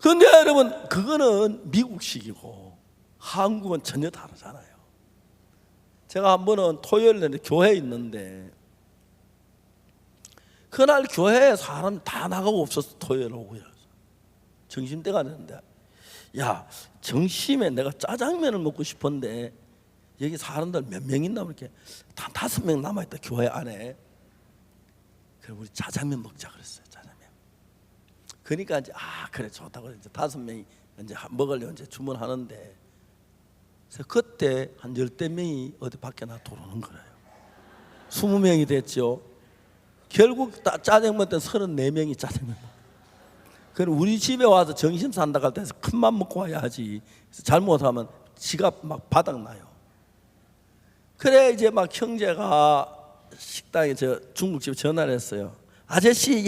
근데 여러분 그거는 미국식이고 한국은 전혀 다르잖아요. 제가 한 번은 토요일에 교회에 있는데 그날 교회에 사람 다 나가고 없어서 토요일 오고요. 점심때가 됐는데 야 점심에 내가 짜장면을 먹고 싶은데 여기 사람들 몇 명 있나 이렇게 다 5명 남아있다 교회 안에. 그래 우리 짜장면 먹자 그랬어요. 짜장면. 그러니까 이제 그래 좋다고 이제 5명이 이제 먹으려고 이제 주문하는데 그래서 그때 한 10대 명이 어디 밖에 나 들어오는 거예요. 20명이 됐죠. 결국 짜장면 때는 34명이 짜장면 먹고. 그럼 우리 집에 와서 정신 산다 갈 때서 큰맘 먹고 와야지. 잘못하면 지갑 막 바닥 나요. 그래 이제 막 형제가 식당에 저 중국집에 전화를 했어요. 아저씨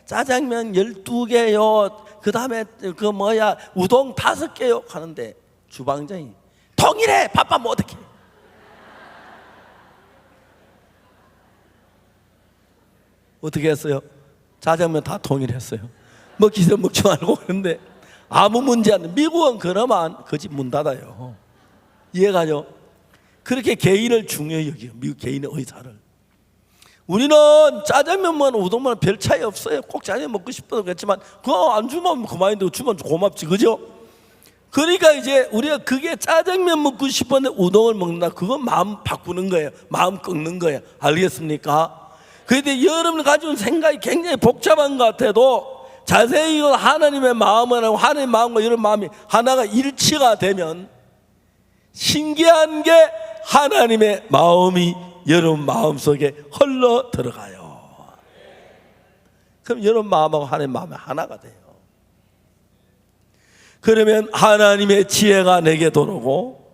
짜장면 12개요 그 다음에 그 뭐야 우동 5개요 하는데 주방장이 통일해 밥만 뭐 어떡해. 어떻게 했어요? 짜장면 다 통일했어요. 먹기 전에 먹지 말고. 그런데 아무 문제 안 돼. 미국은 그러면 그 집 문 닫아요. 이해가죠? 그렇게 개인을 중요히 여겨요. 미국 개인의 의사를. 우리는 짜장면만 우동만 별 차이 없어요. 꼭 짜장면 먹고 싶어도 그렇지만 그거 안 주면 그만인데 주면 고맙지 그죠? 그러니까 이제 우리가 그게 짜장면 먹고 싶었는데 우동을 먹는다. 그건 마음 바꾸는 거예요. 마음 꺾는 거예요. 알겠습니까? 그런데 여러분 가지고 생각이 굉장히 복잡한 것 같아도 자세히 이건 하나님의 마음이라고 하나님의 마음과 이런 마음이 하나가 일치가 되면 신기한 게 하나님의 마음이 여러분 마음속에 흘러 들어가요. 그럼 여러분 마음하고 하나님의 마음이 하나가 돼요. 그러면 하나님의 지혜가 내게 들어오고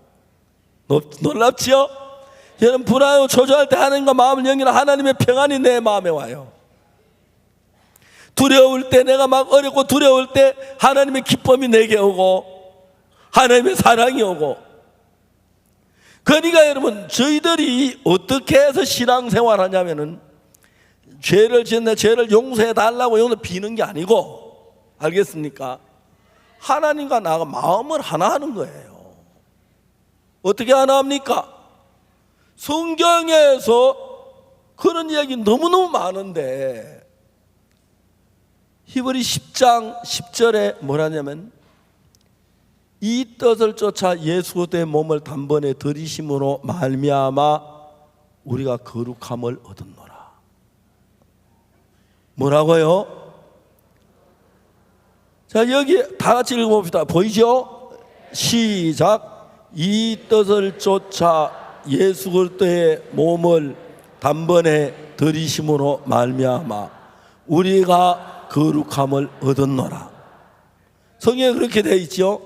놀랍지요? 여러분 불안하고 초조할 때 하나님과 마음을 연결한 하나님의 평안이 내 마음에 와요. 두려울 때 내가 막 어렵고 두려울 때 하나님의 기쁨이 내게 오고 하나님의 사랑이 오고. 그러니까 여러분 저희들이 어떻게 해서 신앙생활 하냐면은 죄를 지었네 죄를 용서해 달라고 용서 비는 게 아니고 알겠습니까? 하나님과 나가 마음을 하나 하는 거예요. 어떻게 하나 합니까? 성경에서 그런 이야기 너무너무 많은데 히브리 10장 10절에 뭐라냐면 이 뜻을 쫓아 예수 그리스도의 몸을 단번에 들이심으로 말미암아 우리가 거룩함을 얻었노라. 뭐라고요? 자 여기 다 같이 읽어봅시다. 보이죠? 시작. 이 뜻을 쫓아 예수 그리스도의 몸을 단번에 들이심으로 말미암아 우리가 거룩함을 얻었노라. 성경에 그렇게 되어 있죠.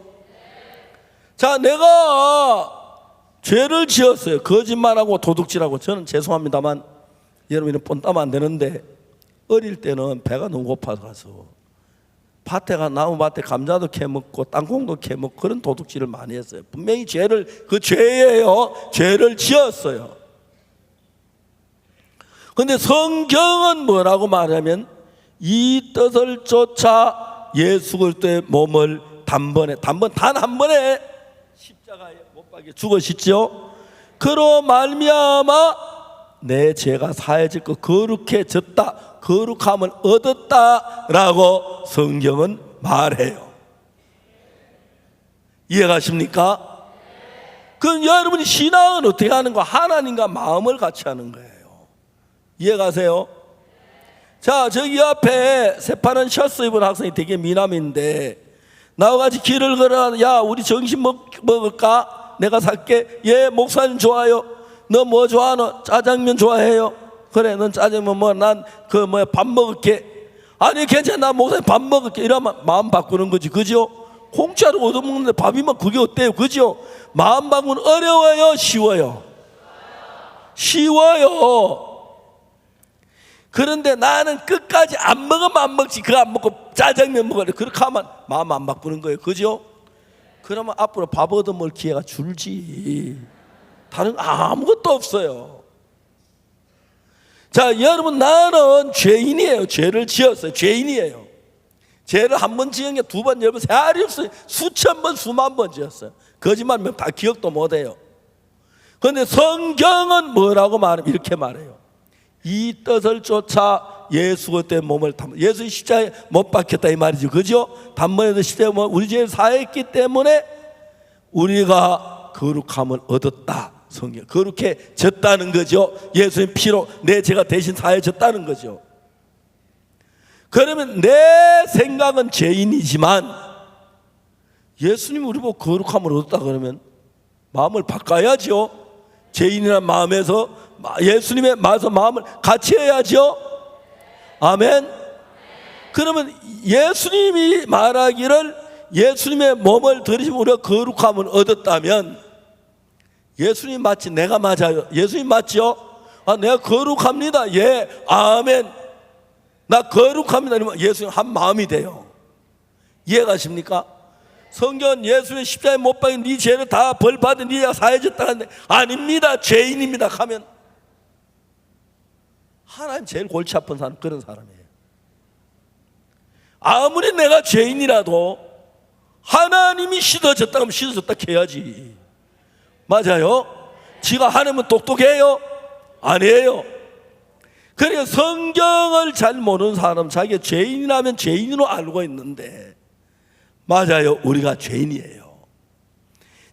자 내가 죄를 지었어요. 거짓말하고 도둑질하고. 저는 죄송합니다만 여러분은 뻔따면 안 되는데 어릴 때는 배가 너무 고파서 밭에 가 나무밭에 감자도 캐먹고 땅콩도 캐먹고 그런 도둑질을 많이 했어요. 분명히 죄를 그 죄예요. 죄를 지었어요. 그런데 성경은 뭐라고 말하면 이 뜻을 쫓아 예수 그리스도의 몸을 단 한 번에 십자가에 못 박혀 죽으셨죠. 그로 말미암아 내 죄가 사해졌고 거룩해졌다, 거룩함을 얻었다라고 성경은 말해요. 이해가십니까? 그럼 여러분이 신앙은 어떻게 하는 거? 하나님과 마음을 같이 하는 거예요. 이해가세요? 자, 저기 앞에 새파란 셔츠 입은 학생이 되게 미남인데 나와 같이 길을 걸어. 야, 우리 점심 먹을까? 내가 살게. 예, 목사님 좋아요. 너 뭐 좋아하노? 짜장면 좋아해요? 그래, 넌 짜장면 뭐, 난 밥 먹을게. 아니, 괜찮아, 나 목사님 밥 먹을게. 이러면 마음 바꾸는 거지, 그죠? 공짜로 얻어먹는데 밥이면 그게 어때요, 그죠? 마음 바꾸는 어려워요, 쉬워요? 쉬워요. 그런데 나는 끝까지 안 먹으면 안 먹지, 그거 안 먹고 짜장면 먹으래. 그렇게 하면 마음 안 바꾸는 거예요, 그죠? 그러면 앞으로 밥 얻어먹을 기회가 줄지, 다른 아무것도 없어요. 자, 여러분, 나는 죄인이에요. 죄를 지었어요. 죄인이에요. 죄를 한 번 지은 게 두 번, 열 번, 세알이 없어요. 수천 번, 수만 번 지었어요. 거짓말하면 다 기억도 못해요. 그런데 성경은 뭐라고 말하면 이렇게 말해요. 이 뜻을 쫓아 예수 그때 몸을 예수 십자가에 못 박혔다 이 말이죠, 그죠? 단번에도 십자가에 우리 죄를 사했기 때문에 우리가 거룩함을 얻었다. 성경 거룩해졌다는 거죠. 예수님 피로 내 죄가 대신 사해졌다는 거죠. 그러면 내 생각은 죄인이지만 예수님 우리 보고 거룩함을 얻었다 그러면 마음을 바꿔야죠. 죄인이라는 마음에서 예수님의 마음을 같이 해야죠. 아멘. 그러면 예수님이 말하기를 예수님의 몸을 들이시면 우리가 거룩함을 얻었다면 예수님 맞지? 내가 맞아요? 예수님 맞죠? 아, 내가 거룩합니다. 예, 아멘. 나 거룩합니다. 이러면 예수님 한 마음이 돼요. 이해가십니까? 성경 예수님 십자가에 못 박힌 네 죄를 다 벌받은 네가 사해졌다 하는데 아닙니다, 죄인입니다 하면 하나님 제일 골치 아픈 사람 그런 사람이에요. 아무리 내가 죄인이라도 하나님이 씻어졌다 하면 씻어졌다 해야지. 맞아요? 지가 하나님은 똑똑해요? 아니에요. 그러니까 성경을 잘 모르는 사람 자기가 죄인이라면 죄인으로 알고 있는데 맞아요, 우리가 죄인이에요.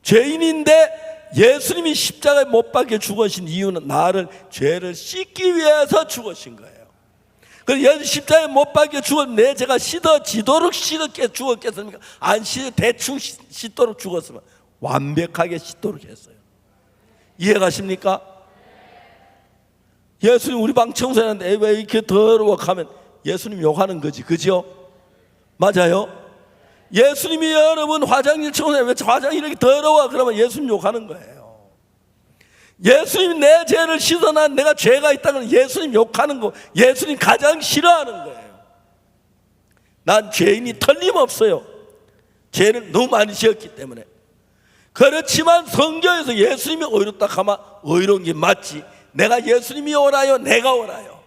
죄인인데 예수님이 십자가에 못 박혀 죽으신 이유는 나를 죄를 씻기 위해서 죽으신 거예요. 그래서 예수 십자가에 못 박혀 죽은 내 죄가 씻어지도록 죽었겠습니까? 안 씻어 대충 씻도록 죽었으면 완벽하게 씻도록 했어요. 이해가십니까? 예수님 우리 방 청소했는데 왜 이렇게 더러워 하면 예수님 욕하는 거지, 그죠? 맞아요? 예수님이 여러분 화장실 청소해 왜 화장실이 이렇게 더러워 그러면 예수님 욕하는 거예요. 예수님이 내 죄를 씻어난 내가 죄가 있다는 예수님 욕하는 거, 예수님 가장 싫어하는 거예요. 난 죄인이 틀림없어요. 죄를 너무 많이 지었기 때문에. 그렇지만 성경에서 예수님이 의롭다 하면 의로운 게 맞지. 내가 예수님이 오라요, 내가 오라요?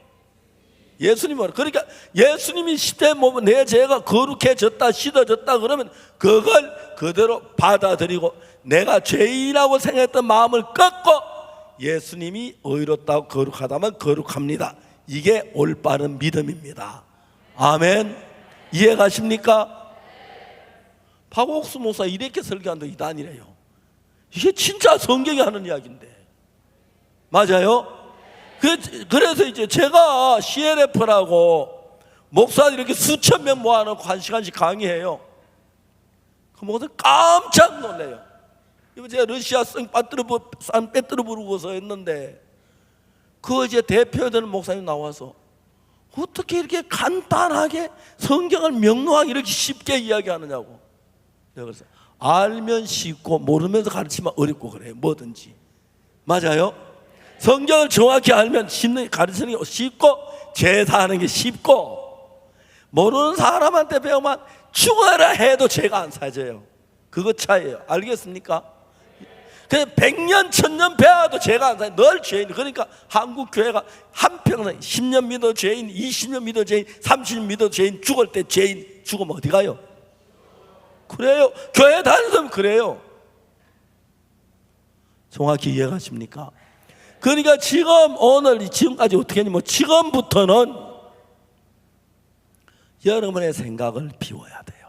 예수님이 오라. 그러니까 예수님이 십자가에 몸은 내 죄가 거룩해졌다, 씻어졌다 그러면 그걸 그대로 받아들이고 내가 죄인이라고 생각했던 마음을 꺾고 예수님이 의롭다고 거룩하다면 거룩합니다. 이게 올바른 믿음입니다. 아멘. 이해가십니까? 박옥수 목사 이렇게 설교한다 이단이래요. 이게 진짜 성경이 하는 이야기인데 맞아요? 그래서 이제 제가 CLF라고 목사들 이렇게 수천 명 모아놓고 1시간씩 강의해요. 그 목사들 깜짝 놀래요. 이거 제가 러시아 산페트르부르크에서 했는데 그 이제 대표되는 목사님 나와서 어떻게 이렇게 간단하게 성경을 명료하게 이렇게 쉽게 이야기하느냐고. 내가 그래서 알면 쉽고 모르면서 가르치면 어렵고 그래요. 뭐든지. 맞아요? 성경을 정확히 알면 가르치는 게 쉽고 제사하는 게 쉽고 모르는 사람한테 배우면 죽어라 해도 죄가 안 사져요. 그거 차이예요. 알겠습니까? 그냥 100년 1000년 배워도 죄가 안 사요. 늘 죄인. 그러니까 한국 교회가 한평생 10년 믿어 죄인, 20년 믿어 죄인, 30년 믿어 죄인, 죽을 때 죄인. 죽으면 어디 가요? 그래요. 교회 다니면 그래요. 정확히 이해가십니까? 그러니까 지금까지 어떻게 했냐면 지금부터는 여러분의 생각을 비워야 돼요.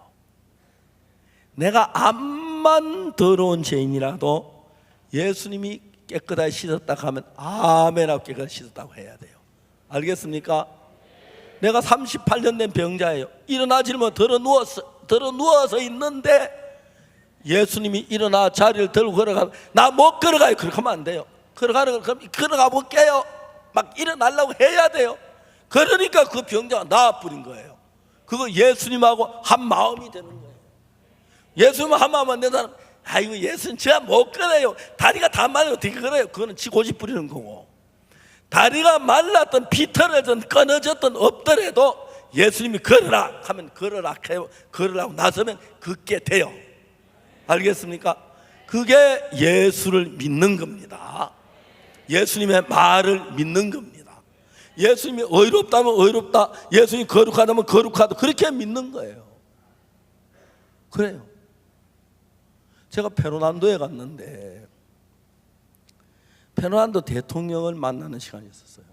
내가 암만 더러운 죄인이라도 예수님이 깨끗하게 씻었다 하면 아멘하고 깨끗하게 씻었다고 해야 돼요. 알겠습니까? 내가 38년 된 병자예요. 일어나지 못 들어 누워서 있는데 예수님이 일어나 자리를 들고 걸어가면 나 못 걸어가요. 그렇게 하면 안 돼요. 걸어가 볼게요. 막 일어나려고 해야 돼요. 그러니까 그 병자가 나아버린 거예요. 그거 예수님하고 한 마음이 되는 거예요. 예수님 한 마음 안 되는 사람, 아이고 예수님 제가 못 걸어요. 다리가 다 말라요. 어떻게 걸어요? 그거는 지 고집 부리는 거고, 다리가 말랐던 비틀어졌던 끊어졌던 없더라도 예수님이 걸어라 하면 걸어라 해요. 걸으라고 나서면 걷게 돼요. 알겠습니까? 그게 예수를 믿는 겁니다. 예수님의 말을 믿는 겁니다. 예수님이 의롭다면 의롭다, 예수님이 거룩하다면 거룩하다, 그렇게 믿는 거예요. 그래요. 제가 페르난도에 갔는데 페르난도 대통령을 만나는 시간이 있었어요.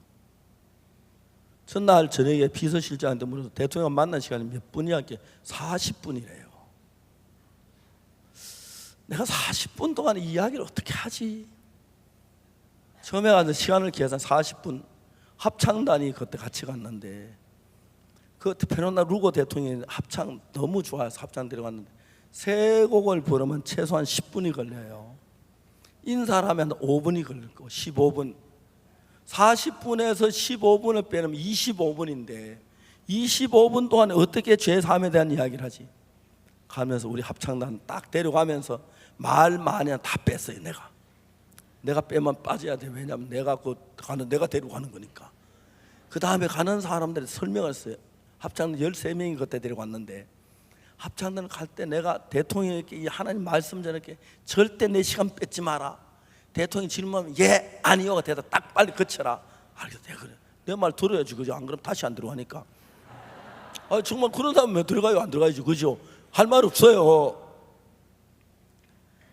첫날 저녁에 비서실장한테 물어서 대통령 만난 시간이 몇 분이야? 40분이래요. 내가 40분 동안 이 이야기를 어떻게 하지? 처음에 가서 시간을 계산 40분, 합창단이 그때 같이 갔는데 그 페르난도 루고 대통령이 합창 너무 좋아해서 합창 데려갔는데 세 곡을 부르면 최소한 10분이 걸려요. 인사를 하면 5분이 걸릴 거고 15분, 40분에서 15분을 빼면 25분인데 25분 동안에 어떻게 죄사함에 대한 이야기를 하지? 가면서 우리 합창단 딱 데려가면서 말 많이 다 뺐어요. 내가 빼면 빠져야 돼. 왜냐하면 내가 데리고 가는 거니까. 그 다음에 가는 사람들이 설명을 했어요. 합창단 13명이 그때 데려갔는데 합창단을 갈 때 내가 대통령에게 이 하나님 말씀 전할게, 절대 내 시간 뺏지 마라. 대통령이 질문하면 예, 아니요가 대답 딱 빨리 거쳐라. 알겠어, 그래. 내 말 들어야지, 그죠? 안 그러면 다시 안 들어가니까. 정말 그런 사람 왜 들어가요? 안 들어가야지, 그죠? 할 말 없어요.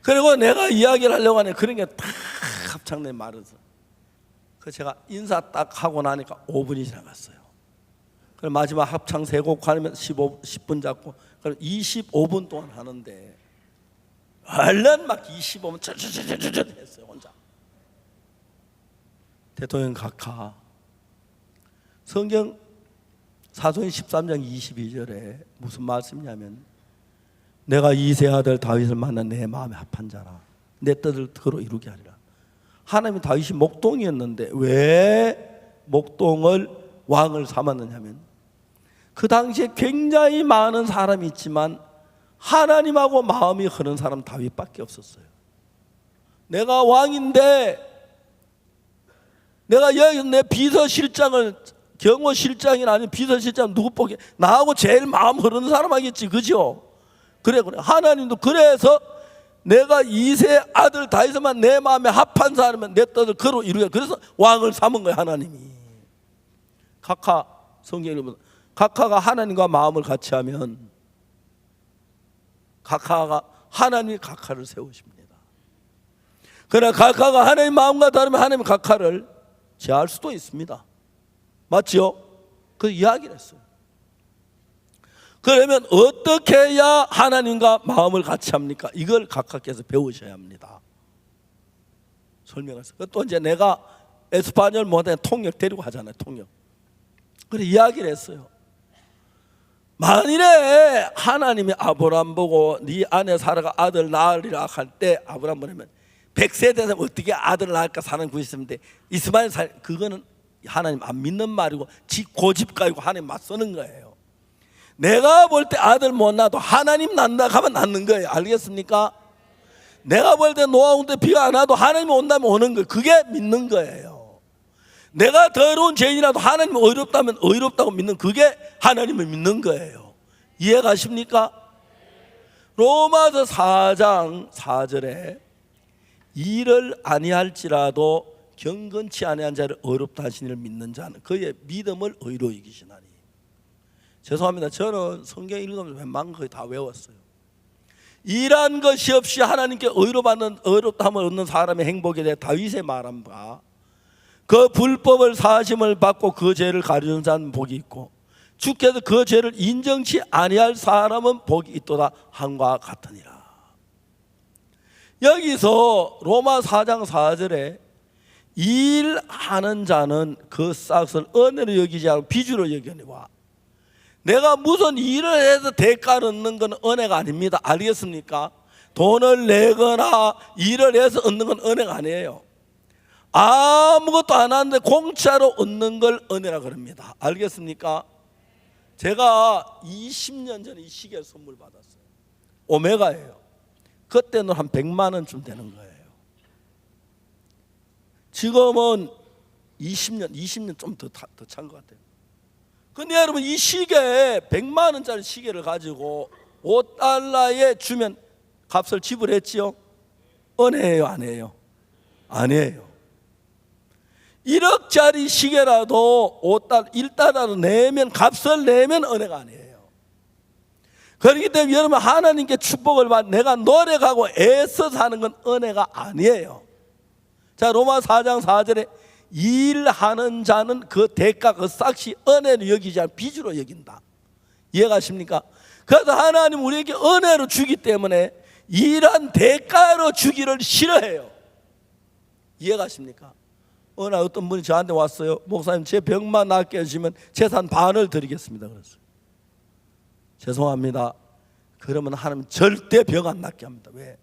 그리고 내가 이야기를 하려고 하네. 그런 게 딱 합창단에 말해서 그 제가 인사 딱 하고 나니까 5분이 지나갔어요. 그럼 마지막 합창 3곡 하면 10분 잡고 그럼 25분 동안 하는데 얼른 막 25분 쩌쩌쩌쩌쩌 했어요, 혼자. 대통령 각하 성경 사도행 13장 22절에 무슨 말씀이냐면 내가 이세 아들 다윗을 만나 내 마음에 합한 자라 내 뜻을 그로 이루게 하리라. 하나님이 다윗이 목동이었는데 왜 목동을 왕을 삼았느냐면 그 당시에 굉장히 많은 사람이 있지만 하나님하고 마음이 흐른 사람 다윗밖에 없었어요. 내가 왕인데 내가 여기 내 비서실장을 경호실장이나 아니면 비서실장 누구 보게 나하고 제일 마음 흐르는 사람 하겠지, 그죠? 그래. 하나님도 그래서 내가 이세 아들 다윗만 내 마음에 합한 사람은 내 뜻을 그로 이루게. 그래서 왕을 삼은 거예요, 하나님이. 각하 성경에 보면 각하가 하나님과 마음을 같이 하면 각하가 하나님이 각하를 세우십니다. 그러나 각하가 하나님 마음과 다르면 하나님 각하를 제할 수도 있습니다. 맞죠? 그 이야기를 했어요. 그러면 어떻게 해야 하나님과 마음을 같이 합니까? 이걸 각하께서 배우셔야 합니다. 설명했어요. 또 이제 내가 에스파뇰 못해 통역 데리고 하잖아요. 통역. 그래 이야기를 했어요. 만일에 하나님이 아브람 보고 네 안에 사라가 아들 낳으리라 할 때 아브람 보내면 100세 되면 어떻게 아들 낳을까 사는 구했는데 이스마엘 그거는 하나님 안 믿는 말이고 지 고집 가지고 하나님 맞서는 거예요. 내가 볼 때 아들 못 낳아도 하나님 낳는다 하면 낳는 거예요. 알겠습니까? 내가 볼 때 노아 올 때 비가 안 와도 하나님이 온다면 오는 거예요. 그게 믿는 거예요. 내가 더러운 죄인이라도 하나님이 의롭다면 의롭다고 믿는 그게 하나님을 믿는 거예요. 이해가십니까? 로마서 4장 4절에 일을 아니할지라도 경건치 아니한 자를 의롭다 하신 이를 믿는 자는 그의 믿음을 의로 이기시나니. 죄송합니다. 저는 성경 읽으면서 웬만한 거 거의 다 외웠어요. 일한 것이 없이 하나님께 의롭다함을 얻는 사람의 행복에 대해 다윗의 말한 바 그 불법을 사심을 받고 그 죄를 가려는 자는 복이 있고 주께서 그 죄를 인정치 아니할 사람은 복이 있도다 함과 같으니라. 여기서 로마 4장 4절에 일하는 자는 그 싹을 은혜로 여기지 않고 비주로 여기니와, 내가 무슨 일을 해서 대가를 얻는 건 은혜가 아닙니다. 알겠습니까? 돈을 내거나 일을 해서 얻는 건 은혜가 아니에요. 아무것도 안 하는데 공짜로 얻는 걸 은혜라 그럽니다. 알겠습니까? 제가 20년 전에 이 시계를 선물 받았어요. 오메가예요. 그때는 한 100만 원쯤 되는 거예요. 지금은 20년 좀 더 찬 것 같아요. 근데 여러분, 이 시계 100만 원짜리 시계를 가지고 5달러에 주면 값을 지불했지요? 은혜예요, 아니에요? 아니에요. 1억짜리 시계라도 1달러로 내면, 값을 내면 은혜가 아니에요. 그렇기 때문에 여러분, 하나님께 축복을 받, 내가 노력하고 애써서 하는 건 은혜가 아니에요. 자, 로마 4장 4절에 일하는 자는 그 대가, 그 싹시 은혜로 여기지 않고 빚으로 여긴다. 이해가십니까? 그래서 하나님 우리에게 은혜로 주기 때문에 일한 대가로 주기를 싫어해요. 이해가십니까? 어느 날 어떤 분이 저한테 왔어요. 목사님, 제 병만 낫게 해주시면 재산 반을 드리겠습니다. 그랬어요. 죄송합니다. 그러면 하나님 절대 병 안 낫게 합니다. 왜?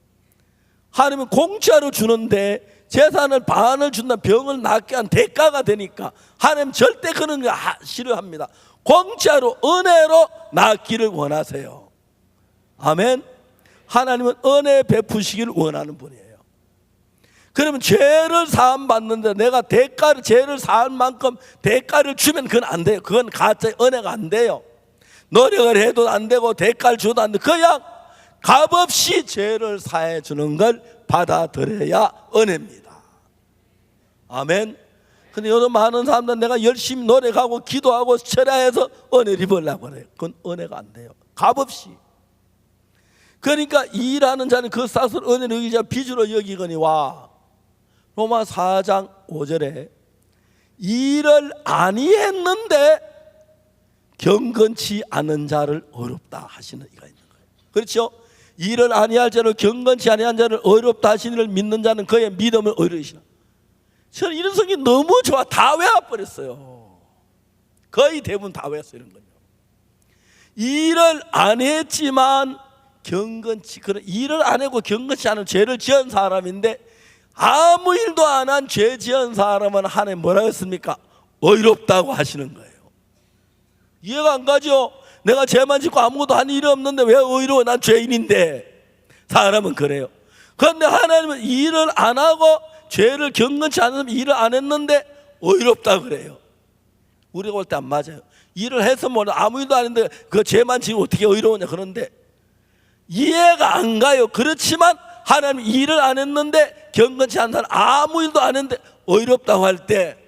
하나님은 공짜로 주는데 재산을 반을 준다, 병을 낫게 한 대가가 되니까 하나님 절대 그런 거 싫어합니다. 공짜로 은혜로 낫기를 원하세요. 아멘. 하나님은 은혜 베푸시기를 원하는 분이에요. 그러면 죄를 사함 받는데 내가 죄를 사할 만큼 대가를 주면 그건 안 돼요. 그건 가짜의 은혜가 안 돼요. 노력을 해도 안 되고 대가를 줘도 안 돼. 그냥 값없이 죄를 사해 주는 걸 받아들여야 은혜입니다. 아멘. 근데 요즘 많은 사람들은 내가 열심히 노력하고 기도하고 철야해서 은혜를 입으려고 그래요. 그건 은혜가 안 돼요. 값없이. 그러니까 일하는 자는 그 싹을 은혜로 여기지 않고 빚으로 여기거니와, 로마 4장 5절에 일을 아니했는데 경건치 않은 자를 어렵다 하시는 이가 있는 거예요. 그렇죠? 일을 아니할 자를, 경건치 아니한 자를 어렵다 하시는 이를 믿는 자는 그의 믿음을 어려우시나. 저는 이런 성경이 너무 좋아. 다 외워버렸어요. 거의 대부분 다 외웠어요. 이런 거요. 일을 안 했지만 경건치, 그런 일을 안 하고 경건치 않은 죄를 지은 사람인데 아무 일도 안 한 죄 지은 사람은 하나님 뭐라고 했습니까? 의롭다고 하시는 거예요. 이해가 안 가죠? 내가 죄만 짓고 아무것도 한 일이 없는데 왜 의로워? 난 죄인인데. 사람은 그래요. 그런데 하나님은 일을 안 하고 죄를 경건치 않으면 일을 안 했는데 의롭다 그래요. 우리가 볼 때 안 맞아요. 일을 해서 뭐 아무 일도 안 했는데 그 죄만 지고 어떻게 의로우냐. 그런데 이해가 안 가요. 그렇지만 하나님 일을 안 했는데 경건치 않은 사람, 아무 일도 안 했는데 의롭다고 할 때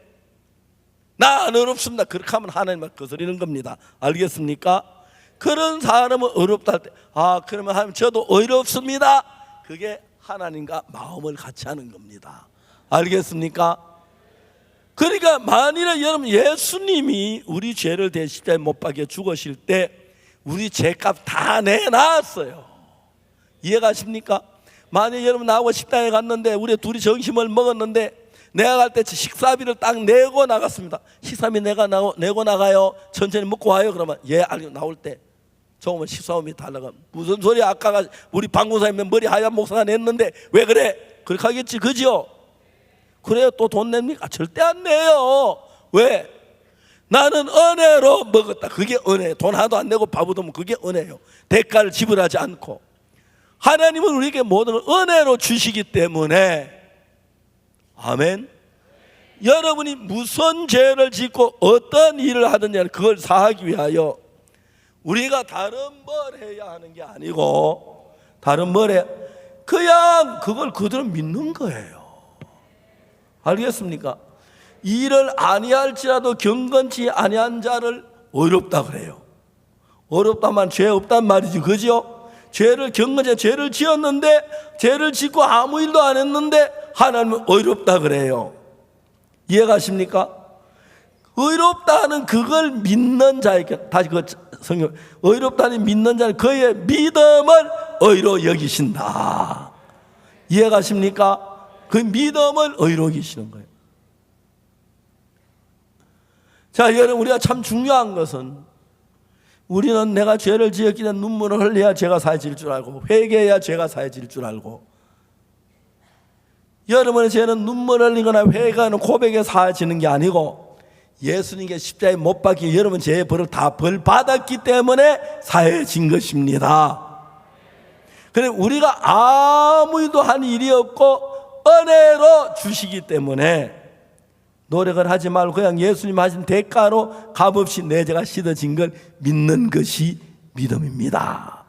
나 안 의롭습니다. 그렇게 하면 하나님을 거스리는 겁니다. 알겠습니까? 그런 사람은 의롭다 할 때, 아, 그러면 하나님 저도 의롭습니다. 그게 하나님과 마음을 같이 하는 겁니다. 알겠습니까? 그러니까 만일에 여러분, 예수님이 우리 죄를 대실 때 못 박혀 죽으실 때 우리 죄값 다 내놨어요. 이해가십니까? 만약에 여러분 나하고 식당에 갔는데 우리 둘이 점심을 먹었는데 내가 갈 때 식사비를 딱 내고 나갔습니다. 식사비 내가 내고 나가요. 천천히 먹고 와요. 그러면 예, 알겠. 나올 때 조금은 식사비 달라고. 무슨 소리야? 아까 우리 방구사님 머리 하얀 목사가 냈는데 왜 그래? 그렇게 하겠지, 그죠? 그래요. 또 돈 냅니까? 절대 안 내요. 왜? 나는 은혜로 먹었다. 그게 은혜. 돈 하나도 안 내고 밥 얻으면 그게 은혜예요. 대가를 지불하지 않고. 하나님은 우리에게 모든 걸 은혜로 주시기 때문에, 아멘. 여러분이 무슨 죄를 짓고 어떤 일을 하든지 그걸 사하기 위하여 우리가 다른 뭘 해야 하는 게 아니고, 다른 뭘 해, 그냥 그걸 그대로 믿는 거예요. 알겠습니까? 일을 아니할지라도 경건치 아니한 자를 의롭다 그래요. 어렵다만 죄 없단 말이지, 그죠? 죄를 경건치, 죄를 지었는데, 죄를 짓고 아무 일도 안 했는데 하나님은 의롭다 그래요. 이해가십니까? 의롭다는 그걸 믿는 자에게, 다시 그 성경, 의롭다는 믿는 자는 그의 믿음을 의로 여기신다. 이해가십니까? 그 믿음을 의로 여기시는 거예요. 자, 여러분, 우리가 참 중요한 것은 우리는 내가 죄를 지었기 때문에 눈물을 흘려야 죄가 사해질 줄 알고 회개해야 죄가 사해질 줄 알고, 여러분의 죄는 눈물 흘리거나 회개하는 고백에 사해지는 게 아니고 예수님께 십자가에 못 박혀 여러분 죄의 벌을 다 벌 받았기 때문에 사해진 것입니다. 그래 우리가 아무 일도 한 일이 없고 은혜로 주시기 때문에 노력을 하지 말고 그냥 예수님 하신 대가로 값없이 내 죄가 씻어진 걸 믿는 것이 믿음입니다.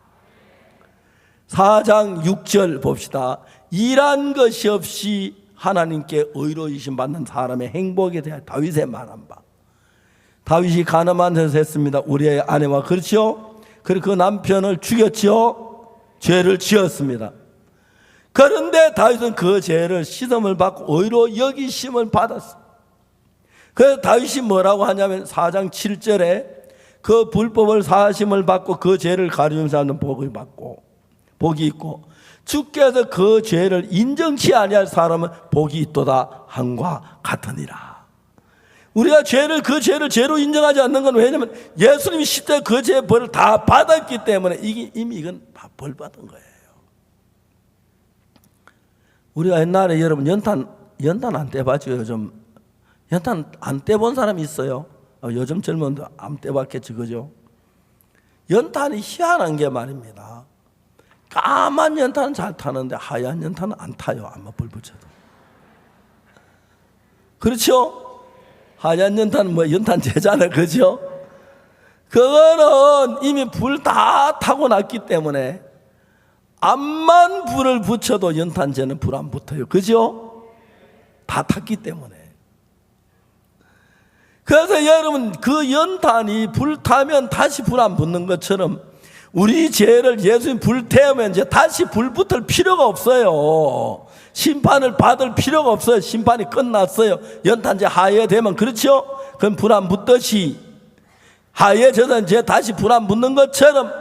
4장 6절 봅시다. 일한 것이 없이 하나님께 의로우심 받는 사람의 행복에 대해 다윗의 말한 바. 다윗이 가늠한 데서 했습니다. 우리의 아내와, 그렇죠? 그리고 그 남편을 죽였죠. 죄를 지었습니다. 그런데 다윗은 그 죄를 씻음을 받고 의로 여기심을 받았어요. 그래서 다윗이 뭐라고 하냐면 4장 7절에 그 불법을 사하심을 받고 그 죄를 가리우면서 하는 복을 받고, 복이 있고 주께서 그 죄를 인정치 아니할 사람은 복이 있도다 함과 같으니라. 우리가 그 죄를 죄로 인정하지 않는 건 왜냐하면 예수님이 십자가 그 죄의 벌을 다 받았기 때문에 이미 이건 다 벌 받은 거예요. 우리가 옛날에 여러분 연탄 안 떼봤죠? 요즘 연탄 안 떼본 사람이 있어요? 요즘 젊은들 안 떼봤겠지, 그죠? 연탄이 희한한 게 말입니다. 까만 연탄은 잘 타는데 하얀 연탄은 안 타요. 아마 불 붙여도. 그렇죠? 하얀 연탄은 뭐 연탄재잖아요, 그죠? 그거는 이미 불 다 타고 났기 때문에 암만 불을 붙여도 연탄재는 불 안 붙어요, 그죠? 다 탔기 때문에. 그래서 여러분 그 연탄이 불 타면 다시 불 안 붙는 것처럼 우리 죄를 예수님 불 태우면 이제 다시 불 붙을 필요가 없어요. 심판을 받을 필요가 없어요. 심판이 끝났어요. 연탄재 하얘되면, 그렇죠? 그럼 불 안 붙듯이 하얘져서 이제 다시 불 안 붙는 것처럼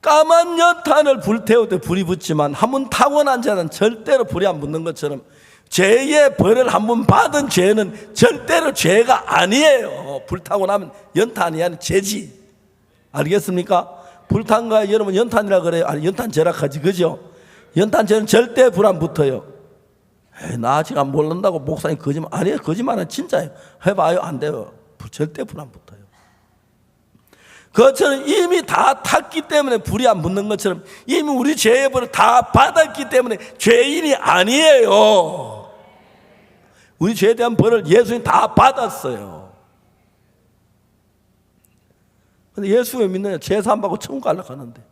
까만 연탄을 불 태울 때 불이 붙지만 한번 타고난 죄는 절대로 불이 안 붙는 것처럼 죄의 벌을 한번 받은 죄는 절대로 죄가 아니에요. 불타고 나면 연탄이 아니라 죄지. 알겠습니까? 불탄 거 여러분 연탄이라 그래요? 아니 연탄재라 하지, 그죠? 연탄재는 절대 불 안 붙어요. 나 아직 안 모른다고 목사님 거짓말. 아니에요, 거짓말은 진짜예요. 해봐요. 안 돼요. 절대 불 안 붙어요. 그것처럼 이미 다 탔기 때문에 불이 안 붙는 것처럼 이미 우리 죄의 벌을 다 받았기 때문에 죄인이 아니에요. 우리 죄에 대한 벌을 예수님이 다 받았어요. 근데 예수 왜 믿느냐? 제사 안 받고 천국 가려고 하는데.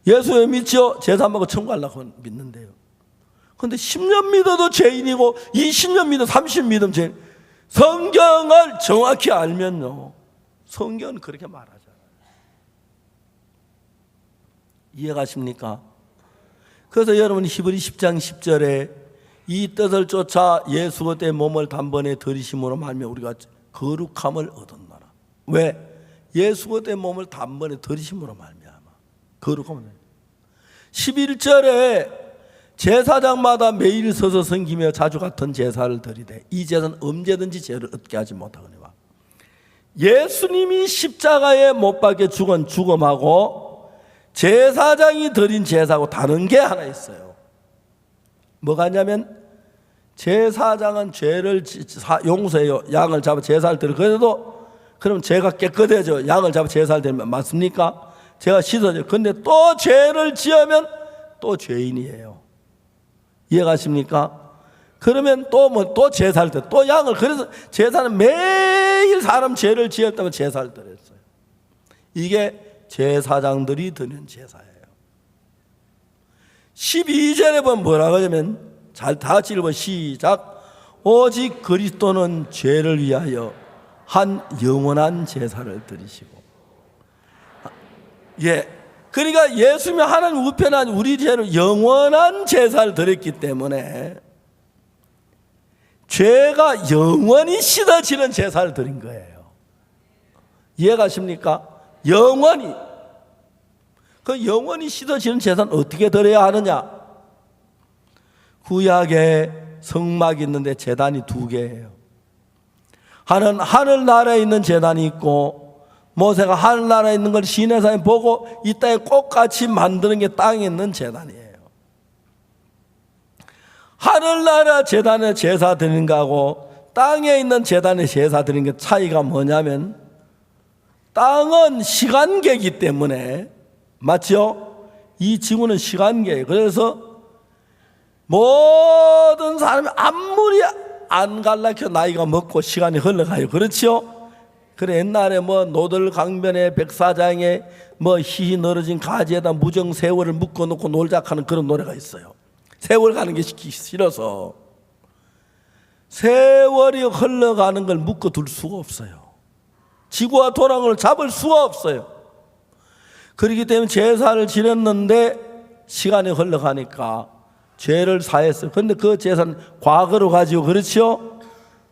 예수 왜 믿죠? 제사 안 받고 천국 가려고 믿는데요. 근데 10년 믿어도 죄인이고 20년 믿어 30년 믿으면 죄인. 성경을 정확히 알면요, 성경은 그렇게 말하잖아요. 이해가십니까? 그래서 여러분 히브리 10장 10절에 이 뜻을 쫓아 예수 그리스도의 몸을 단번에 들이심으로 말미암아 우리가 거룩함을 얻었노라. 왜? 예수 그리스도의 몸을 단번에 들이심으로 말미암아 거룩함을. 11절에 제사장마다 매일 서서 섬기며 자주 같은 제사를 드리되 이 제사는 언제든지 죄를 얻게 하지 못하거니와. 예수님이 십자가에 못 박혀 죽은 죽음하고 제사장이 드린 제사하고 다른 게 하나 있어요. 뭐가 있냐면 제사장은 죄를 용서해요. 양을 잡아 제사를 드려. 그래도 그럼 죄가 깨끗해져. 양을 잡아 제사를 드리면 맞습니까? 죄가 씻어져요. 근데 또 죄를 지으면 또 죄인이에요. 이해가십니까? 그러면 또 제사를 드려. 또 양을. 그래서 제사는 매일 사람 죄를 지었다면 제사를 드렸어요. 이게 제사장들이 드리는 제사예요. 12절에 보면 뭐라고 하냐면, 잘 다 같이 읽어 시작. 오직 그리스도는 죄를 위하여 한 영원한 제사를 드리시고. 예. 그러니까 예수님이 하나님 우편한 우리 죄를 영원한 제사를 드렸기 때문에 죄가 영원히 씻어지는 제사를 드린 거예요. 이해가십니까? 영원히. 그 영원히 씻어지는 제사는 어떻게 드려야 하느냐? 구약에 성막이 있는데 제단이 2개예요. 하나는 하늘나라에 있는 제단이 있고, 모세가 하늘나라에 있는 걸 시내산에 보고 이 땅에 꽃같이 만드는 게 땅에 있는 제단이에요. 하늘나라 제단에 제사 드리는 거하고 땅에 있는 제단에 제사 드리는 게 차이가 뭐냐면, 땅은 시간계이기 때문에, 맞죠? 이 지구는 시간계예요. 그래서 모든 사람이 아무리 안 갈라켜 나이가 먹고 시간이 흘러가요. 그렇죠? 그래, 옛날에 뭐 노들강변에 백사장에 뭐 희희 늘어진 가지에다 무정 세월을 묶어놓고 놀자 하는 그런 노래가 있어요. 세월 가는 게 싫어서. 세월이 흘러가는 걸 묶어둘 수가 없어요. 지구와 토랑을 잡을 수가 없어요. 그렇기 때문에 제사를 지냈는데 시간이 흘러가니까 죄를 사했어요. 그런데 그 제사는 과거로 가지요. 그렇죠?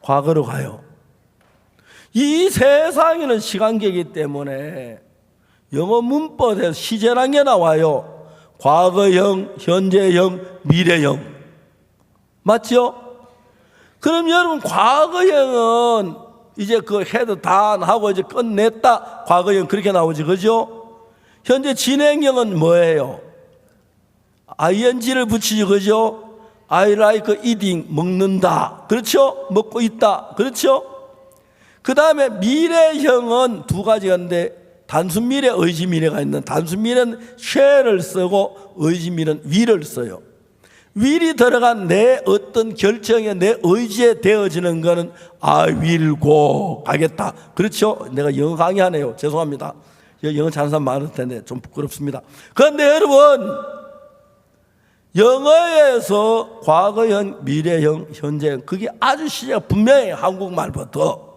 과거로 가요. 이 세상에는 시간계이기 때문에 영어 문법에서 시제라는 게 나와요. 과거형, 현재형, 미래형. 맞죠? 그럼 여러분, 과거형은 이제 그 해도 다 하고 이제 끝냈다. 과거형 그렇게 나오지. 그죠? 현재 진행형은 뭐예요? ing를 붙이죠. 그죠? I like eating, 먹는다. 그렇죠? 먹고 있다. 그렇죠? 그 다음에 미래형은 2가지가 있는데, 단순 미래, 의지 미래가 있는, 단순 미래는 쉐를 쓰고 의지 미래는 will을 써요. will이 들어간 내 어떤 결정에 내 의지에 되어지는 거는 I will go, 가겠다. 그렇죠? 내가 영어 강의하네요. 죄송합니다. 영어 잘하는 사람 많을 텐데 좀 부끄럽습니다. 그런데 여러분, 영어에서 과거형, 미래형, 현재형, 그게 아주 시제가 분명해요. 한국말부터.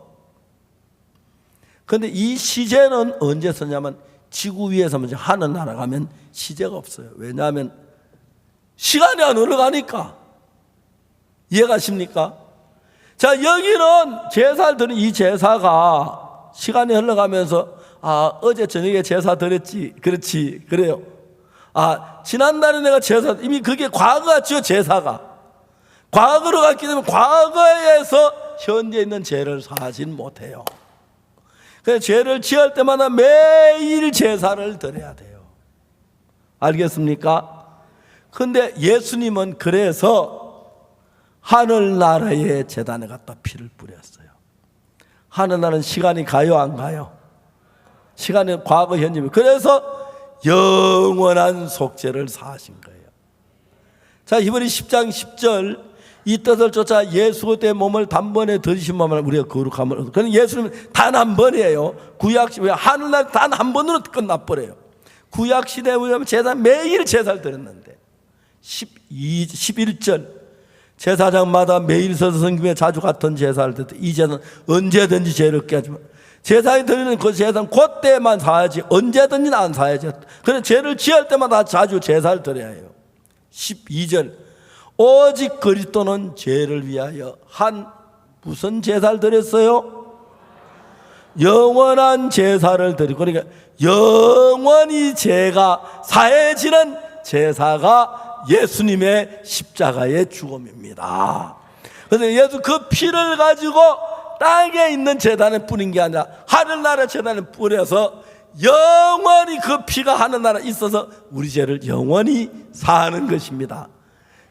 그런데 이 시제는 언제 쓰냐면, 지구 위에서 먼저 하늘나라 가면 시제가 없어요. 왜냐하면 시간이 안 흘러가니까. 이해가십니까? 자, 여기는 제사를 드린 이 제사가 시간이 흘러가면서, 어제 저녁에 제사 드렸지. 그렇지. 그래요. 지난달에 내가 제사, 이미 그게 과거 같죠. 제사가 과거로 갔기 때문에 과거에서 현재 있는 죄를 사하진 못해요. 그래서 죄를 지을 때마다 매일 제사를 드려야 돼요. 알겠습니까? 근데 예수님은 그래서 하늘나라의 제단에 갖다 피를 뿌렸어요. 하늘나라는 시간이 가요, 안 가요? 시간은 과거, 현재. 그래서 영원한 속죄를 사하신 거예요. 자, 히브리 10장 10절, 이 뜻을 쫓아 예수 그리스도의 몸을 단번에 드리신 몸을 우리가 거룩함을. 그런데 예수님은 단 한 번이에요. 구약시대 하늘날 단 한 번으로 끝나버려요. 구약시대에 보면 제사 매일 제사를 드렸는데 11절 제사장마다 매일 서서 성김에 자주 같은 제사를 드렸다. 이 제사는 언제든지 죄를 깨 하지만 제사에 드리는 그 제사는 그때만 사야지 언제든지 안 사야지. 그래서 죄를 지을 때마다 자주 제사를 드려야 해요. 12절 오직 그리스도는 죄를 위하여 무슨 제사를 드렸어요? 영원한 제사를 드리고, 그러니까 영원히 죄가 사해지는 제사가 예수님의 십자가의 죽음입니다. 그래서 예수 그 피를 가지고 땅에 있는 제단에 뿌린 게 아니라 하늘나라 제단에 뿌려서 영원히 그 피가 하늘나라에 있어서 우리 죄를 영원히 사하는 것입니다.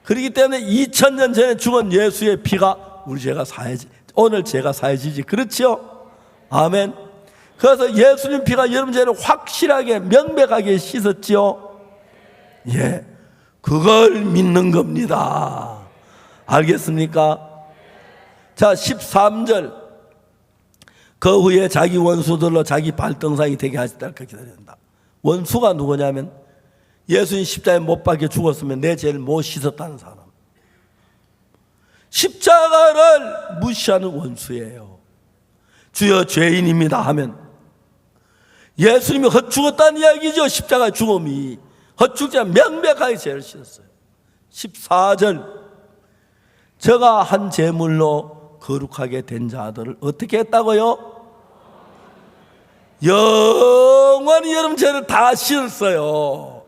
그렇기 때문에 2000년 전에 죽은 예수의 피가 우리 죄가 사해지, 오늘 죄가 사해지지. 그렇죠? 아멘. 그래서 예수님 피가 여러분 죄를 확실하게 명백하게 씻었지요. 예, 그걸 믿는 겁니다. 알겠습니까? 자, 13절 그 후에 자기 원수들로 자기 발등상이 되게 하시다. 그렇게 된다. 원수가 누구냐면 예수님 십자가에 못 박혀 죽었으면 내 죄를 못 씻었다는 사람. 십자가를 무시하는 원수예요. 주여 죄인입니다 하면 예수님이 헛죽었다는 이야기죠. 십자가의 죽음이 헛죽지 않아 명백하게 죄를 씻었어요. 14절 저가 한 제물로 거룩하게 된 자들을 어떻게 했다고요? 영원히 여러분 죄를 다 씻었어요.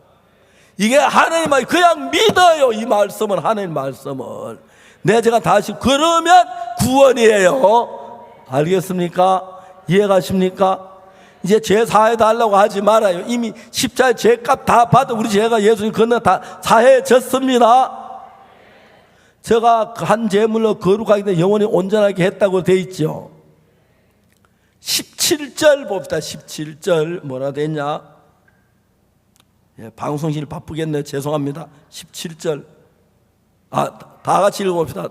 이게 하나님 말 그냥 믿어요. 이 말씀은 하나님 말씀을 내 죄가 다 씻고 그러면 구원이에요. 알겠습니까? 이해가십니까? 이제 죄 사해 달라고 하지 말아요. 이미 십자가의 죄값 다 받아 우리 죄가 예수님 건너 다 사해졌습니다. 제가 한 제물로 거룩하게 된 영원히 온전하게 했다고 돼 있죠. 17절 봅시다. 17절 뭐라 됐냐? 예, 방송실 바쁘겠네요. 죄송합니다. 17절 다 같이 읽어봅시다.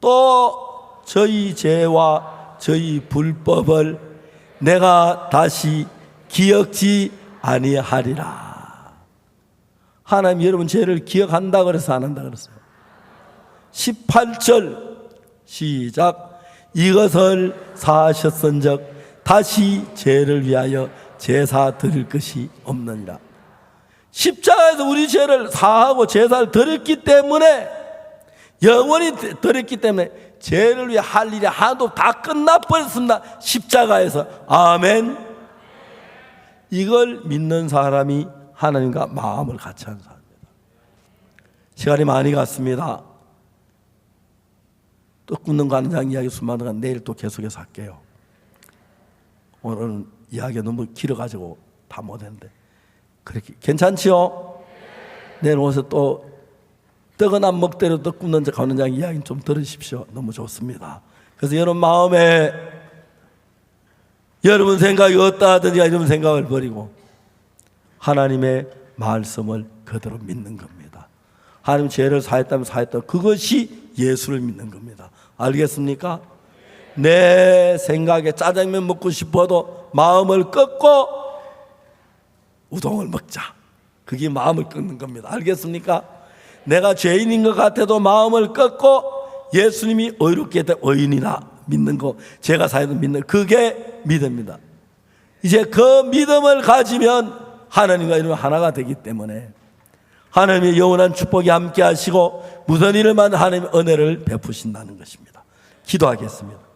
또 저희 죄와 저희 불법을 내가 다시 기억지 아니하리라. 하나님 여러분 죄를 기억한다 그래서 안 한다 그랬어요. 18절 시작. 이것을 사하셨은즉 다시 죄를 위하여 제사 드릴 것이 없느니라. 십자가에서 우리 죄를 사하고 제사를 드렸기 때문에 영원히 드렸기 때문에 죄를 위해 할 일이 하나도 다 끝나버렸습니다. 십자가에서. 아멘. 이걸 믿는 사람이 하나님과 마음을 같이 하는 사람입니다. 시간이 많이 갔습니다. 떡 굽는 거 하는 장 이야기 수많으니까 내일 또 계속해서 할게요. 오늘은 이야기가 너무 길어가지고 다 못했는데 그렇게 괜찮지요? 내일 오서 또 떡은 안 먹대로 떡 굽는 자 가는 장 이야기 좀 들으십시오. 너무 좋습니다. 그래서 여러분 마음에 여러분 생각이 어떠 하든지 여러분 생각을 버리고 하나님의 말씀을 그대로 믿는 겁니다. 하나님 죄를 사했다면 사했다. 그것이 예수를 믿는 겁니다. 알겠습니까? 내 생각에 짜장면 먹고 싶어도 마음을 꺾고 우동을 먹자. 그게 마음을 꺾는 겁니다. 알겠습니까? 내가 죄인인 것 같아도 마음을 꺾고 예수님이 의롭게 된 의인이라 믿는 거, 제가 사해도 믿는 그게 믿음입니다. 이제 그 믿음을 가지면 하나님과 이런 하나가 되기 때문에 하나님의 영원한 축복이 함께 하시고 무슨 일을 만든 하나님의 은혜를 베푸신다는 것입니다. 기도하겠습니다.